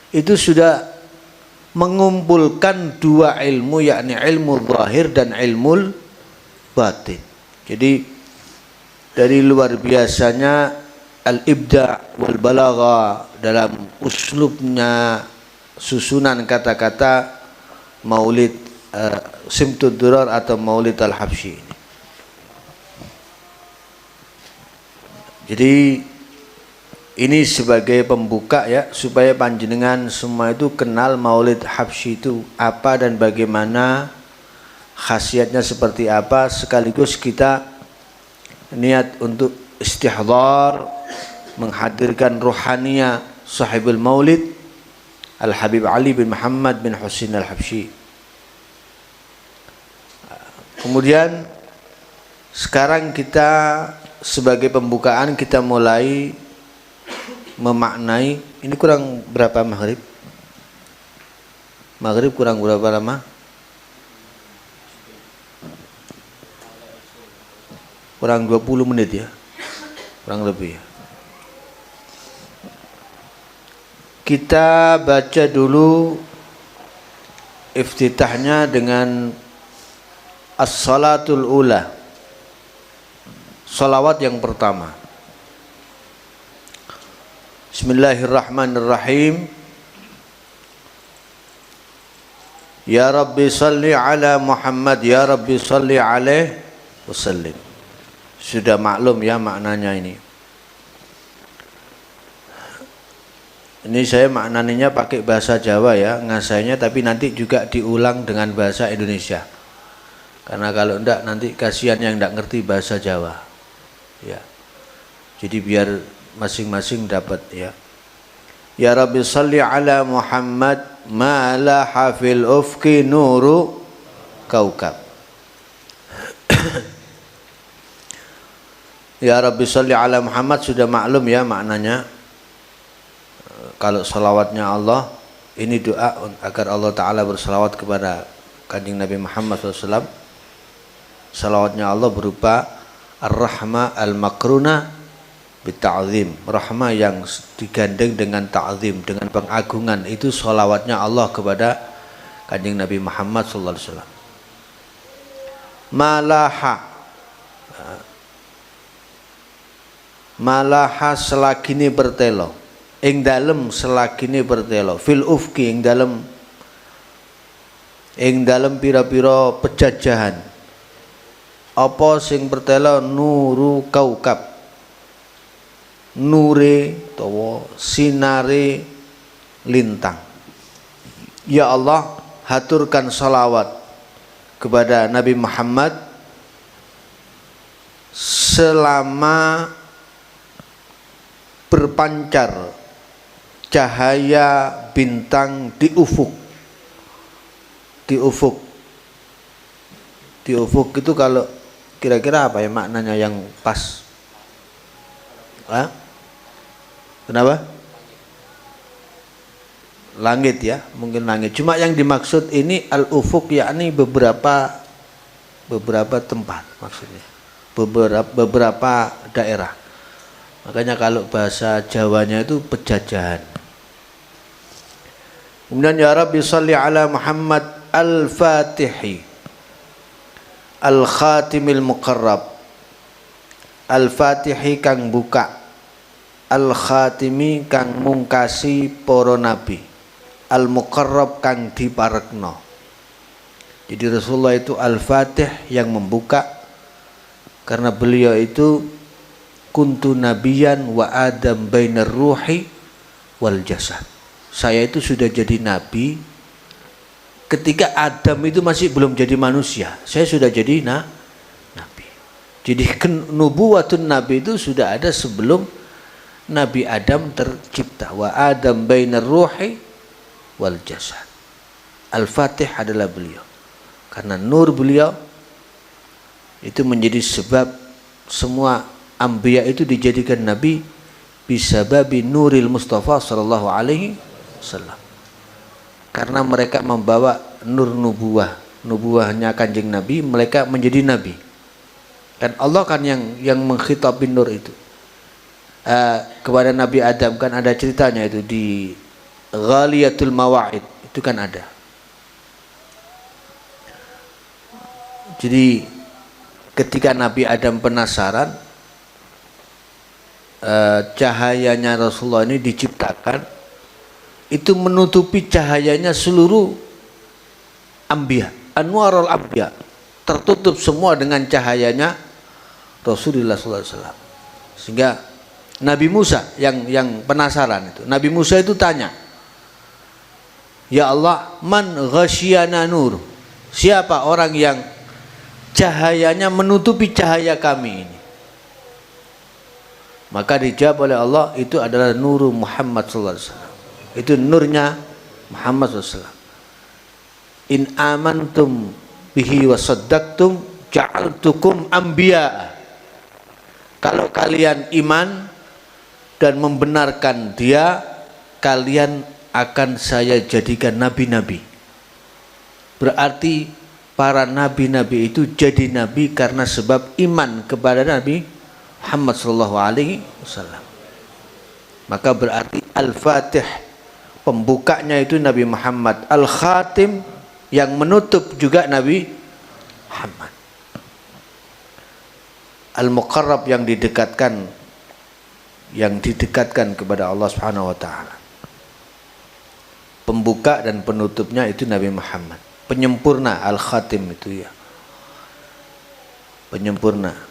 Speaker 1: itu sudah mengumpulkan 2 ilmu, yakni ilmu zahir dan ilmu batin. Jadi dari luar biasanya al-ibda wal balagha dalam uslubnya, susunan kata-kata Maulid Simtud Durar atau Maulid Al-Habsyi ini. Jadi ini sebagai pembuka ya, supaya panjenengan semua itu kenal Maulid Habsyi itu apa dan bagaimana, khasiatnya seperti apa, sekaligus kita niat untuk istihdar, menghadirkan ruhaniyah sahibul Maulid Al-Habib Ali bin Muhammad bin Husain Al-Habsyi. Kemudian sekarang kita sebagai pembukaan kita mulai memaknai. Ini kurang berapa maghrib? Maghrib kurang berapa lama? Kurang 20 menit ya, kurang lebih. Kita baca dulu iftitahnya dengan as-salatul ula, salawat yang pertama. Bismillahirrahmanirrahim. Ya Rabbi salli ala Muhammad, ya Rabbi salli alaihi wasallim. Sudah maklum ya maknanya ini. Ini saya maknanya pakai bahasa Jawa ya, ngasainya, tapi nanti juga diulang dengan bahasa Indonesia. Karena kalau enggak nanti kasihan yang enggak ngerti bahasa Jawa. Ya. Jadi biar masing-masing dapat ya. Ya Rabbi salli ala Muhammad ma la hafil ufki nuru kaukab. Ya Rabbi salli ala Muhammad sudah maklum ya maknanya. Kalau salawatnya Allah, ini doa agar Allah Ta'ala bersalawat kepada Kanjeng Nabi Muhammad SAW. Salawatnya Allah berupa ar-rahmah al-makruna bita'zim, rahmah yang digandeng dengan ta'zim, dengan pengagungan. Itu salawatnya Allah kepada Kanjeng Nabi Muhammad SAW. Malaha selagine bertelo, ing dalem selagine bertelo, fil ufki ing dalem pira-pira pejajahan, apa sing bertelo, nuru kaukab, nure utawa sinare lintang. Ya Allah, haturkan salawat kepada Nabi Muhammad selama berpancar cahaya bintang di ufuk. Di ufuk itu kalau kira-kira apa ya maknanya yang pas? Hah? Kenapa? Langit ya, mungkin langit. Cuma yang dimaksud ini al-ufuk, yakni beberapa tempat maksudnya. Beberapa daerah. Makanya kalau bahasa Jawanya itu pejajahan. Kemudian ya Rabbi shalli ala Muhammad al-Fatihi al-Khatimil Muqarrab. Al-Fatihi kang buka, al-Khatimi kang mungkasi para nabi, al-Muqarrab kang diparekno. Jadi Rasulullah itu Al-Fatih yang membuka, karena beliau itu kuntu nabiyan wa adam bainar ruhi wal jasad. Saya itu sudah jadi nabi ketika Adam itu masih belum jadi manusia. Saya sudah jadi nabi. Jadi nubuwatun nabi itu sudah ada sebelum Nabi Adam tercipta. Wa adam bainar ruhi wal jasad. Al-Fatih adalah beliau. Karena nur beliau itu menjadi sebab semua anbiya itu dijadikan nabi bisababi nuril Mustafa sallallahu alaihi wasallam. Karena mereka membawa nur nubuahnya Kanjeng Nabi, mereka menjadi nabi. Dan Allah kan yang mengkhitabi nur itu. Kepada Nabi Adam kan ada ceritanya itu di Ghaliyatul Mawa'id, itu kan ada. Jadi ketika Nabi Adam penasaran, cahayanya Rasulullah ini diciptakan, itu menutupi cahayanya seluruh anbiya, anwarul anbiya, tertutup semua dengan cahayanya Rasulullah SAW. Sehingga Nabi Musa yang penasaran itu, Nabi Musa itu tanya, ya Allah, man ghasyana nur, siapa orang yang cahayanya menutupi cahaya kami ini? Maka dijawab oleh Allah, itu adalah nur Muhammad SAW. Itu nurnya Muhammad SAW. In amantum bihi wa saddaqtum ja'altukum anbiya. Kalau kalian iman dan membenarkan dia, kalian akan saya jadikan nabi-nabi. Berarti para nabi-nabi itu jadi nabi karena sebab iman kepada Nabi Muhammad SAW. Maka berarti Al-Fatih, pembukanya itu Nabi Muhammad, Al-Khatim yang menutup juga Nabi Muhammad, Al-Muqarrab yang didekatkan kepada Allah Subhanahu wa taala. Pembuka dan penutupnya itu Nabi Muhammad. Penyempurna Al-Khatim itu ya. Penyempurna.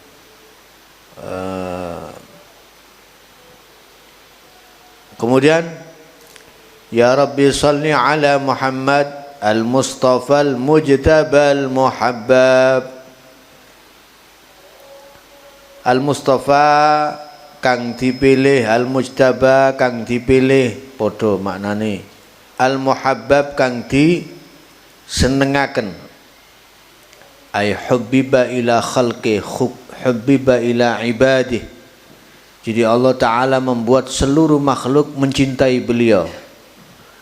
Speaker 1: Kemudian ya Rabbi salli ala Muhammad al-Mustafa al-Mujtaba al-Muhabbab. Al-Mustafa kang dipilih, al-Mujtaba kang dipilih, padha maknane. Al-Muhabbab kang disenengaken. Ay hubbiba ila khalqi, hubbiba ila ibadih. Jadi Allah Ta'ala membuat seluruh makhluk mencintai beliau.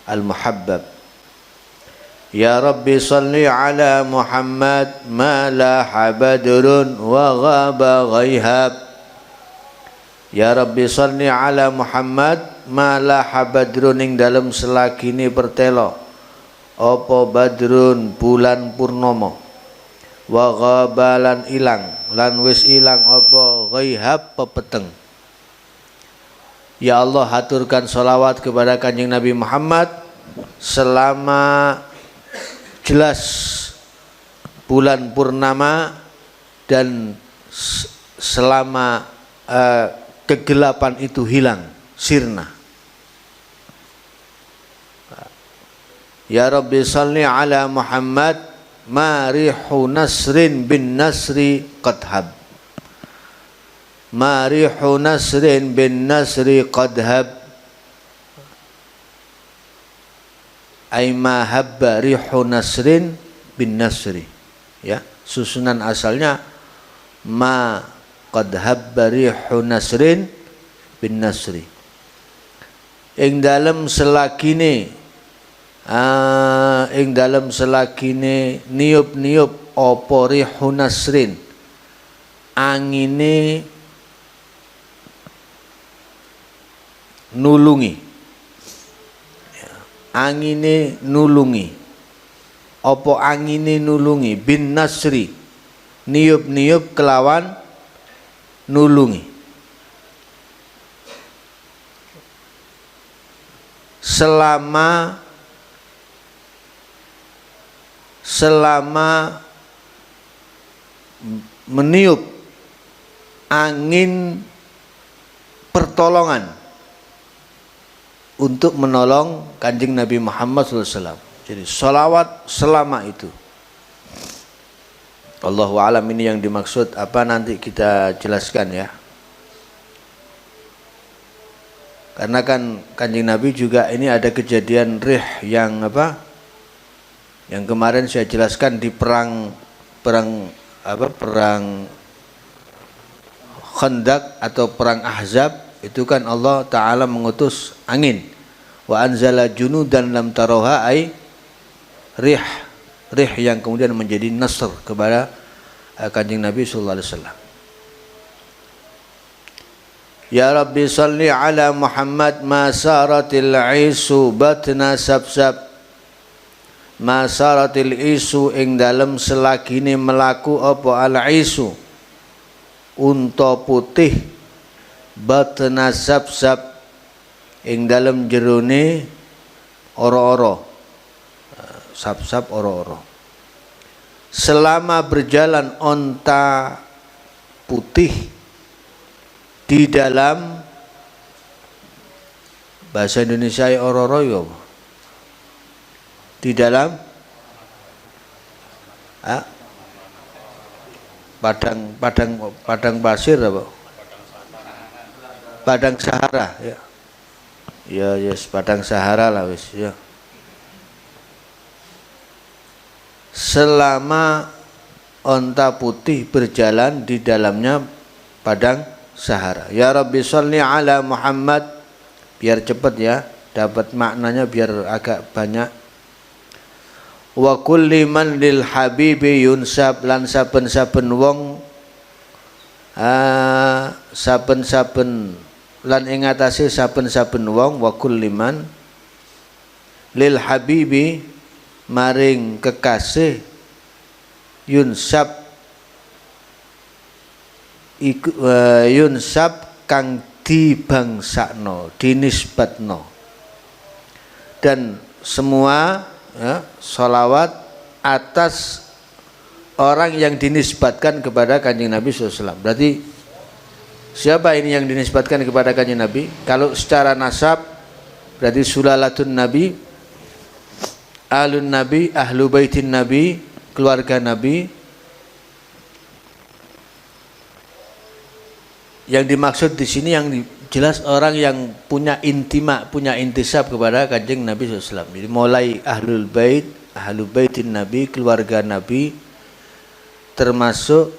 Speaker 1: Al-Muhabbab. Ya Rabbi salli ala Muhammad ma laha badrun wa ghaba ghaihab. Ya Rabbi salli ala Muhammad ma laha badrun ing dalem selagine pertelo apa badrun bulan purnomo wa ghaba lan ilang lan wis ilang apa ghaihab pepeteng. Ya Allah, haturkan salawat kepada Kanjeng Nabi Muhammad selama jelas bulan purnama dan selama kegelapan itu hilang, sirna. Ya Rabbi salli ala Muhammad ma rihu nasrin bin nasri qadhab. Ma rihu nasrin bin nasri qadhab. Ay ma habba rihu nasrin bin nasri. Ya, susunan asalnya ma qad habba rihu nasrin bin nasri. Ing dalem selagine niup-niup apa rihu nasrin, angine nulungi. Angine nulungi. Apa angine nulungi? Bin nasri, niup-niup kelawan nulungi. Selama meniup angin pertolongan untuk menolong Kanjeng Nabi Muhammad SAW. Jadi salawat selama itu. Allahu a'lam, ini yang dimaksud apa nanti kita jelaskan ya. Karena kan Kanjeng Nabi juga ini ada kejadian rih yang apa? Yang kemarin saya jelaskan di perang Khandaq atau perang Ahzab, itu kan Allah Ta'ala mengutus angin. Wa anzala junudan lam taroha ay rih yang kemudian menjadi nasr kepada Kanjeng Nabi sallallahu alaihi wasallam. Ya Rabbi salli ala Muhammad ma saratil isu batna sabsab. Ma saratil isu ing dalem selagine melaku apa al isu unta putih, batna sabsab ing dalem jerone ora-ora, sabsab ora-ora. Selama berjalan onta putih di dalam, bahasa Indonesia ora-ora ya apa? Di dalam padang pasir apa? Padang Sahara ya. Ya yes, padang Sahara lah wis ya. Selama onta putih berjalan di dalamnya padang Sahara. Ya Rabbi sholli ala Muhammad, biar cepat ya, dapat maknanya biar agak banyak. Wa kulli man lil habibi yunsab, lan saben-saben wong saben-saben lan ing atase saben-saben wong, wa kulli man lil habibi maring kekasih yunsab yunsab kang dibangsakno, dinisbatno, dan semua ya, sholawat atas orang yang dinisbatkan kepada Kanjeng Nabi SAW. Berarti siapa ini yang dinisbatkan kepada Kanjeng Nabi? Kalau secara nasab berarti sulalatun Nabi, alun Nabi, ahlu baitin Nabi, keluarga Nabi. Yang dimaksud di sini yang jelas orang yang punya intima, punya intisab kepada Kanjeng Nabi SAW. Jadi mulai ahlul bait, ahlu baitin Nabi, keluarga Nabi, termasuk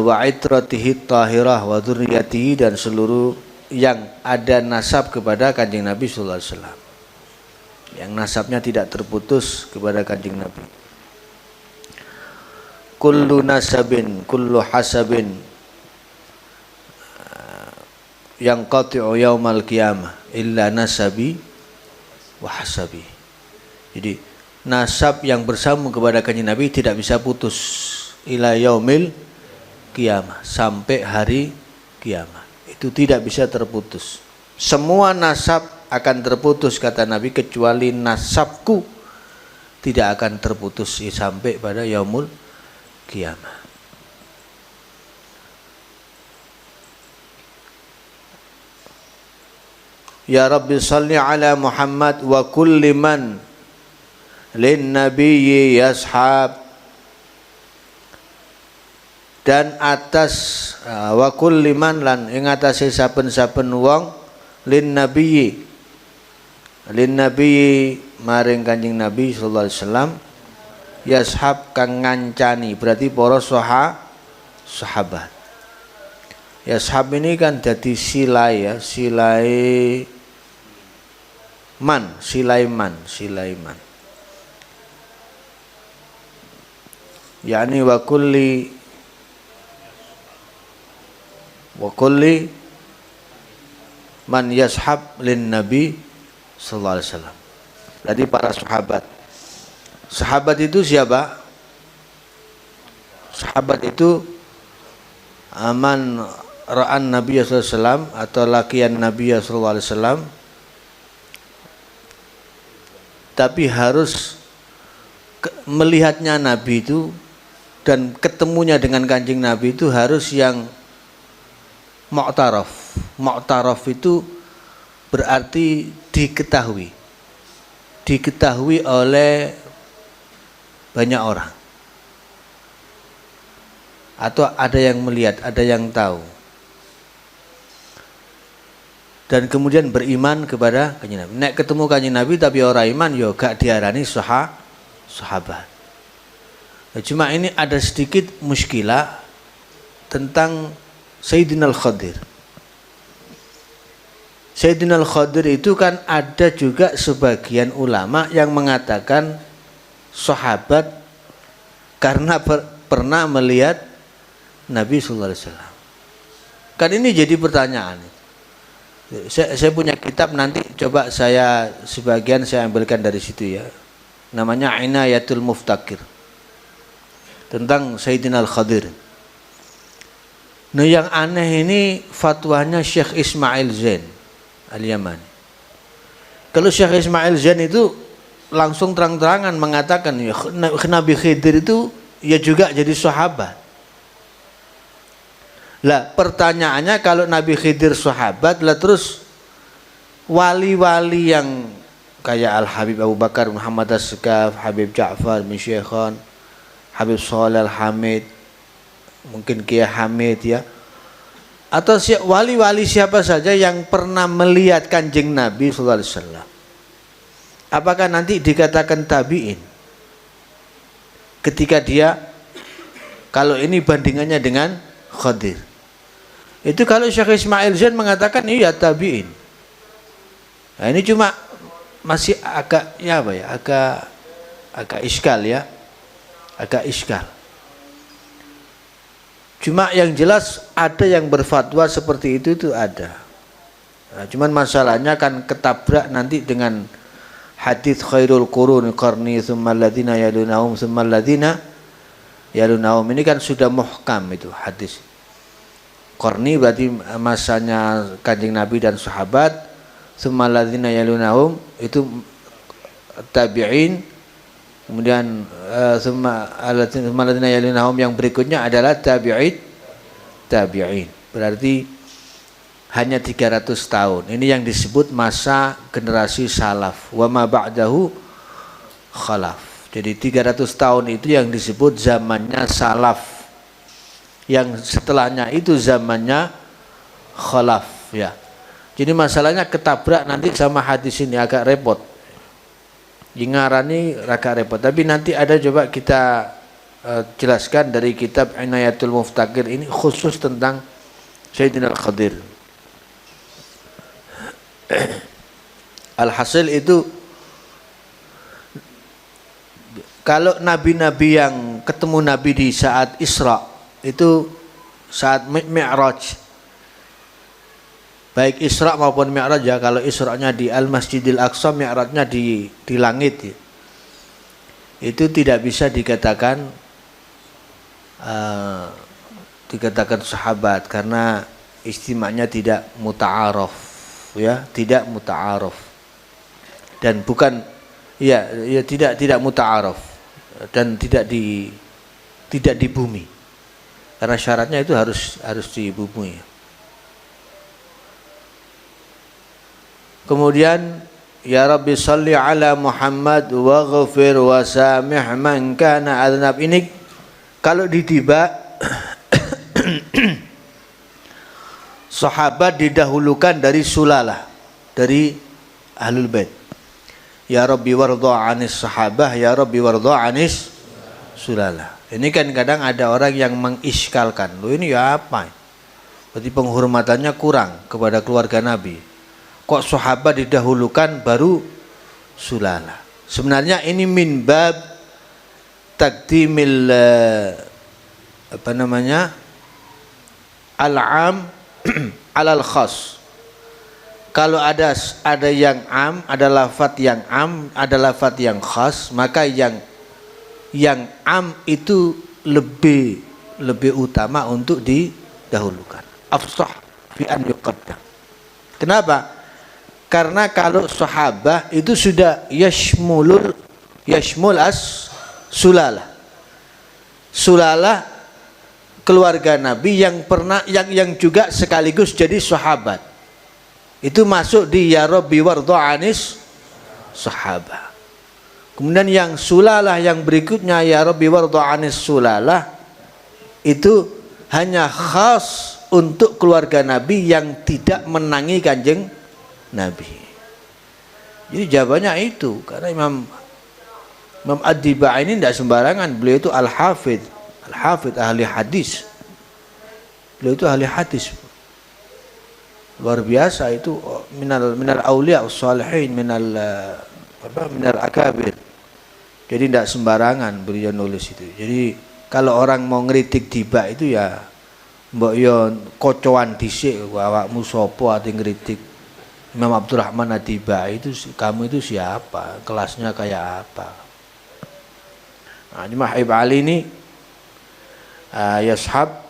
Speaker 1: wa itratihi tahirah wa dzurriyyatihi, dan seluruh yang ada nasab kepada Kanjeng Nabi SAW, yang nasabnya tidak terputus kepada Kanjeng Nabi. Kullu nasabin, kullu hasabin yang qati'u yaumal qiyamah illa nasabi wa hasabi. Jadi nasab yang bersambung kepada Kanjeng Nabi tidak bisa putus ila yaumil qiyamah, sampai hari kiamat. Itu tidak bisa terputus. Semua nasab akan terputus kata Nabi, kecuali nasabku tidak akan terputus sampai pada yaumul qiyamah. Ya Rabbi salli ala Muhammad wa kulli man lin nabiyyi yashab, dan atas wa kulli man lan ing atase saben-saben wong lin nabiyyi maring Kanjeng Nabi sallallahu alaihi wasallam yashab kang ngancani, berarti para sahabat. Yashab ini kan jadi silai ya, silaiman. Yani wa kulli man yashab lin Nabi sallallahu alaihi wasallam. Jadi para sahabat. Sahabat itu siapa? Sahabat itu aman ra'an Nabi sallallahu alaihi wasallam atau lakian Nabi sallallahu alaihi wasallam, tapi harus melihatnya Nabi itu dan ketemunya dengan Kanjeng Nabi itu harus yang mu'taraf. Mu'taraf itu berarti diketahui. Diketahui oleh banyak orang. Atau ada yang melihat, ada yang tahu. Dan kemudian beriman kepada Kanjeng Nabi. Nek ketemu Kanjeng Nabi tapi orang iman, yo gak diarani sahabat. Nah, cuma ini ada sedikit muskilah tentang Sayyidina Al-Khadir. Sayyidina Al-Khadir itu kan ada juga sebagian ulama yang mengatakan sahabat karena pernah melihat Nabi sallallahu alaihi wasallam. Kan ini jadi pertanyaan. Saya punya kitab, nanti coba saya sebagian saya ambilkan dari situ ya. Namanya Inayatul Muftakir tentang Sayyidina Al-Khadir. Nah, yang aneh ini fatwanya Syekh Ismail Zain Al-Yamani. Kalau Syekh Ismail Zain itu langsung terang-terangan mengatakan ya, Nabi Khidir itu ya juga jadi sahabat. Lah pertanyaannya, kalau Nabi Khidir sahabat, lah terus wali-wali yang kayak Al-Habib Abu Bakar Muhammad As-Sekaf, Habib Ja'far bin Syekhon, Habib Shalih Al-Hamid, mungkin Kiai Hamid ya, atau wali-wali siapa saja yang pernah melihat Kanjeng Nabi sallallahu alaihi wasallam, apakah nanti dikatakan tabi'in ketika dia, kalau ini bandingannya dengan Khadir? Itu kalau Syekh Ismail Zain mengatakan iya tabi'in. Nah, ini cuma masih agak ya apa ya, agak iskal ya, agak iskal. Cuma yang jelas ada yang berfatwa seperti itu ada. Nah, cuman masalahnya kan ketabrak nanti dengan hadits khairul qurun qarni tsumma alladziina yalunahum tsumma alladziina yalunahum. Ini kan sudah muhkam itu hadis. Qarni berarti masanya Kanjeng Nabi dan sahabat, tsumma alladziina yalunahum itu tabi'in, kemudian tsumma alladziina yalunahum yang berikutnya adalah tabi'in. Berarti hanya 300 tahun. Ini yang disebut masa generasi salaf. Wa ma ba'dahu khalaf. Jadi 300 tahun itu yang disebut zamannya salaf. Yang setelahnya itu zamannya khalaf ya. Jadi masalahnya ketabrak nanti sama hadis ini, agak repot. Ngarani agak repot. Tapi nanti ada, coba kita jelaskan dari kitab Inayatul Muftakir ini khusus tentang Sayyidina Al-Khadir. Alhasil itu kalau nabi-nabi yang ketemu Nabi di saat Isra, itu saat Mi'raj, baik Isra maupun Mi'raj ya, kalau Isra'nya di Al-Masjidil Aqsa, Mi'rajnya di langit ya, itu tidak bisa dikatakan sahabat karena istimanya tidak muta'aruf ya, tidak muta'aruf dan bukan ya tidak muta'aruf dan tidak di bumi, karena syaratnya itu harus di bumi. Kemudian ya Rabbi salli ala Muhammad wa ghafir wa samih man kana adnab. Ini kalau ditiba sahabat didahulukan dari sulalah, dari ahlul bait. Ya Rabbi warda anis sahabah, ya Rabbi warda anis sulalah. Ini kan kadang ada orang yang mengiskalkan, loh ini ya apa? Berarti penghormatannya kurang kepada keluarga Nabi. Kok sahabat didahulukan baru sulalah? Sebenarnya ini min bab taqdimil al-am alal khas. Kalau ada yang am, ada lafadz yang am, ada lafadz yang khas, maka yang am itu lebih utama untuk didahulukan. Afsah fi an yuqaddam. Kenapa? Karena kalau sahabah itu sudah yashmul as sulalah. Sulalah keluarga Nabi yang pernah yang juga sekaligus jadi sahabat. Itu masuk di ya Rabbi warda anis sahabah. Kemudian yang sulalah yang berikutnya ya Rabbi warda anis sulalah itu hanya khas untuk keluarga Nabi yang tidak menangi kanjeng Nabi. Jadi jawabannya itu, karena Imam Ad-Dibai ini tidak sembarangan. Beliau itu al-hafidh ahli hadis. Beliau itu ahli hadis. Luar biasa itu, minal auliya ussalihin, minal akabir. Jadi tidak sembarangan beliau nulis itu. Jadi kalau orang mau ngeritik Diba itu ya mbok yo kocoan dhisik, awakmu sapa ati ngritik Imam Abdurrahman Ad-Diba itu, kamu itu siapa? Kelasnya kayak apa? Nah, Imam Habib Ali ini yashab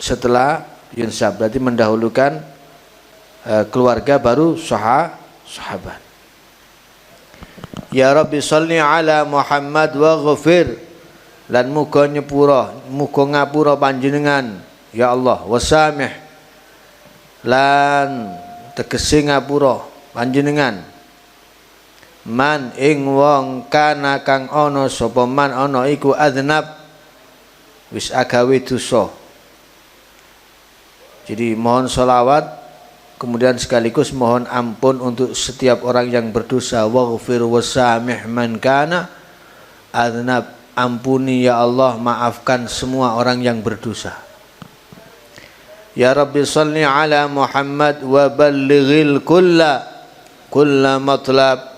Speaker 1: setelah yunsab, berarti mendahulukan keluarga baru sahabat. Ya Rabbi sholli ala Muhammad wa ghafir, lan muga nyepura, muga ngapura panjenengan ya Allah, wasamih lan tegese ngapura panjenengan man ing wong kana kang ana sapa man ana iku adnab wis agawe dosa. Jadi mohon sholawat, kemudian sekaligus mohon ampun untuk setiap orang yang berdosa. Waghfir wasamih man kana adnab, ampuni ya Allah, maafkan semua orang yang berdosa. Ya Rabbi sholli ala Muhammad wa ballighil kulla matlab.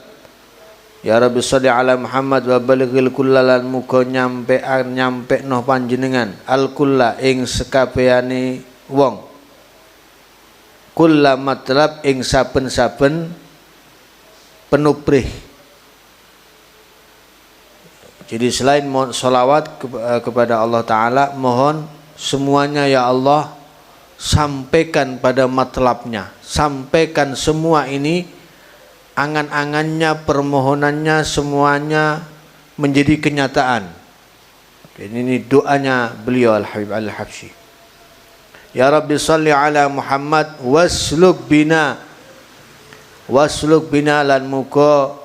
Speaker 1: Ya Rabbi sholli ala Muhammad wa ballighil kulla, lan muga nyampe noh panjenengan al kulla ing sekabehane wong, kulla matlab ing saben-saben penubrih. Jadi selain mohon sholawat kepada Allah Ta'ala, mohon semuanya ya Allah sampaikan pada matlabnya, sampaikan semua ini, angan-angannya, permohonannya semuanya menjadi kenyataan. Dan ini doanya beliau Al-Habib Al-Habsyi. Ya Rabbi sholli ala Muhammad wasluk bina lan muga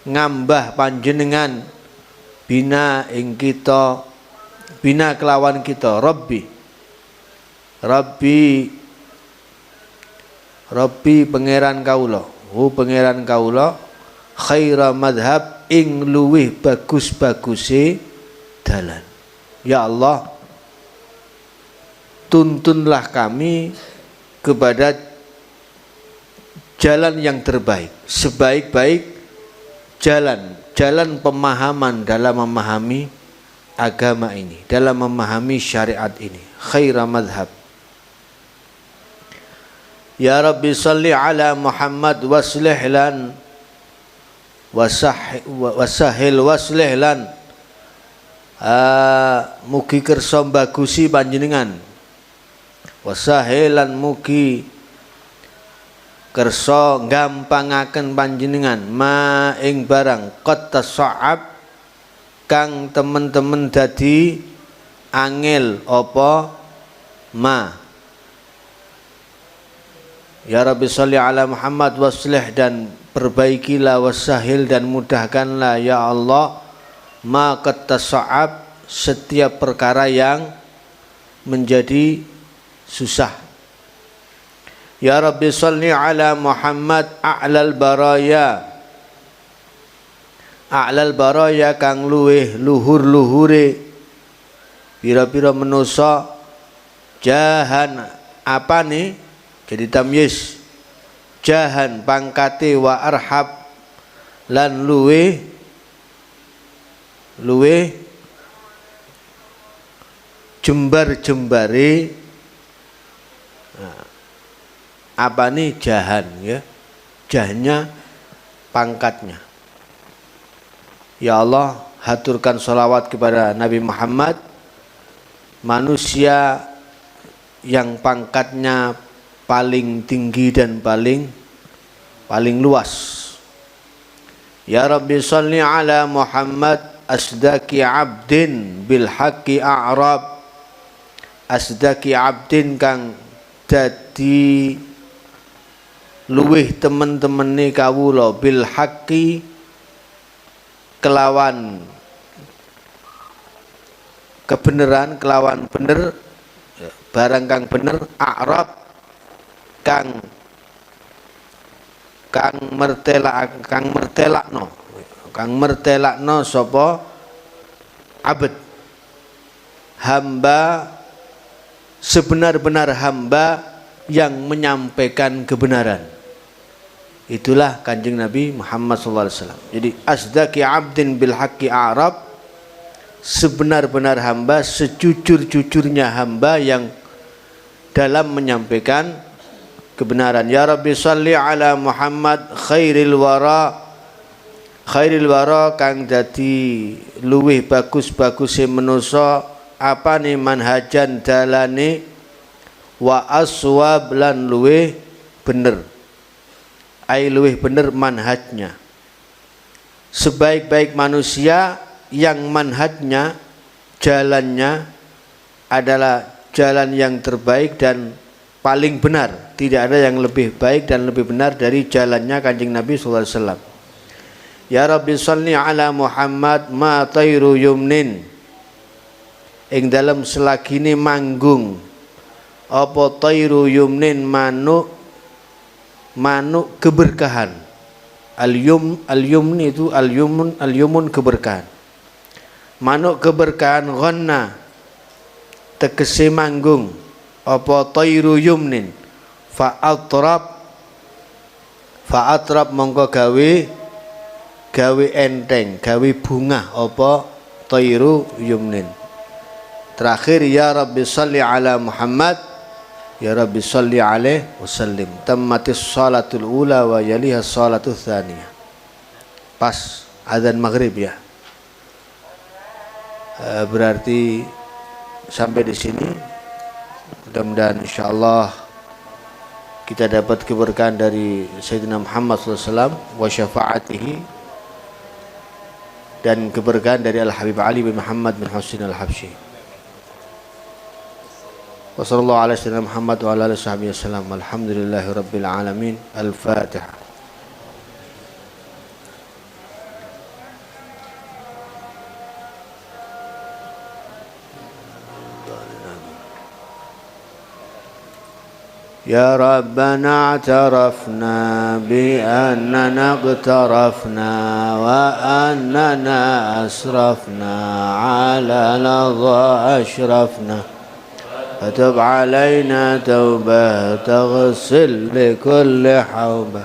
Speaker 1: ngambah panjenengan bina ing kita, bina kelawan kita, Rabbi pangeran kaula, pangeran kaula khaira madhab ing luwih bagus-baguse dalan. Ya Allah, tuntunlah kami kepada jalan yang terbaik, sebaik-baik jalan pemahaman dalam memahami agama ini, dalam memahami syariat ini. Khaira madhab. Ya Rabbi salli ala Muhammad waslih lan wasahil waslih lan mugi kersa bagusi panjenengan, wasahilan mugi kersa gampangaken panjenengan ma ing barang qad tasa'ab kang temen-temen dadi angel apa ma. Ya Rabbi sholli ala Muhammad waslih, dan perbaikilah, wasahil dan mudahkanlah ya Allah ma qad tasa'ab setiap perkara yang menjadi susah. Ya Rabbi sholli ala Muhammad a'lal baraya kang luweh luhur-luhure pira-pira manusa, jahan apa nih jadi tamyiz, jahan pangkate wa arhab lan luweh jembar-jembare Apa nih jahan ya? Jahnya pangkatnya. Ya Allah, haturkan sholawat kepada Nabi Muhammad, manusia yang pangkatnya paling tinggi dan paling luas. Ya Rabbi salli ala Muhammad asdaki abdin bil haqqi a'rab, asdaki abdin kang dadi luwih temen-temene kawula bil haqqi kelawan kebenaran, kelawan bener, barang kang bener, a'rab kang mertelakno sapa abad, hamba sebenar-benar hamba yang menyampaikan kebenaran. Itulah Kanjeng Nabi Muhammad SAW. Jadi asdaqi abdin bil haqqi a'rab, sebenar-benar hamba, sejujur-jujurnya hamba yang dalam menyampaikan kebenaran. Ya Rabbi salli ala Muhammad khairil wara kang dadi luwih bagus-baguse manusa, apane manhajan dalane, wa aswab lan luwih bener, ai luwih bener manhajnya, sebaik-baik manusia yang manhajnya, jalannya adalah jalan yang terbaik dan paling benar. Tidak ada yang lebih baik dan lebih benar dari jalannya Kanjeng Nabi SAW. Ya Rabbi salli ala Muhammad ma tayru yumnin, ing dalam selagine manggung apa tayru yumnin, manuk keberkahan. Al-yumni itu al-yumun keberkahan. Manuk keberkahan ghanna tegese manggung apa tayru yumnin, fa'atrab mongko gawe enteng, gawe bunga apa tayru yumnin. Terakhir ya Rabbi salli ala Muhammad, ya Rabbi salli alaihi wasallim. Tammatis salatul ula wa yaliha salatul tsaniyah. Pas azan maghrib ya. Berarti sampai di sini. Mudah-mudahan insyaallah kita dapat keberkahan dari Sayyidina Muhammad SAW wa syafaatihi, dan keberkahan dari Al-Habib Ali bin Muhammad bin Husain Al-Habsyi. Wa sallallahu ala sayyidina Muhammad wa ala alihi washabihi wasallam. Alhamdulillahi rabbil alamin. Al-Fatihah. يا ربنا اعترفنا بأننا اقترفنا وأننا أسرفنا على لظى أشرفنا، فتب علينا توبة تغسل لكل حوبة،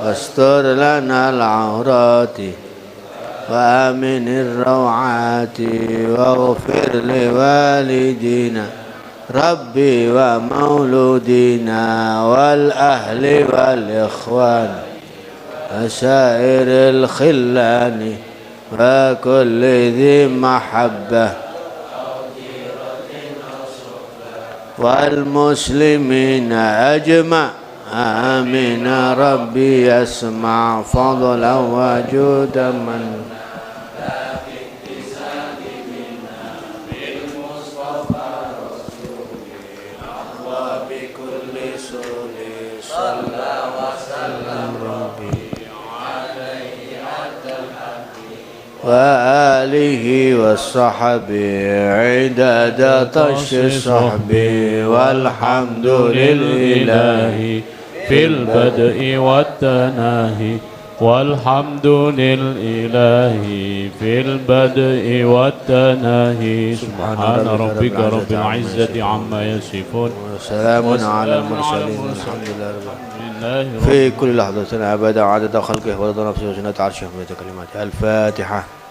Speaker 1: واستر لنا العورات وآمن الروعات، واغفر لوالدينا ربي ومولودينا والأهل والإخوان وسائر الخلان وكل ذي محبة والمسلمين أجمع. آمين ربي يسمع فضلا وجودا من وآله وصحبه عدد طش صحبه، والحمد لله في البدء والتناهي، والحمد لله في البدء والتناهي. سبحان ربك رب العزة عما يصفون، وسلام على المرسلين، الحمد لله رب العالمين. في كل لحظة أبدا عدد خلقه ورضا نفسه وزنة عرشه وملء كلماته. الفاتحة.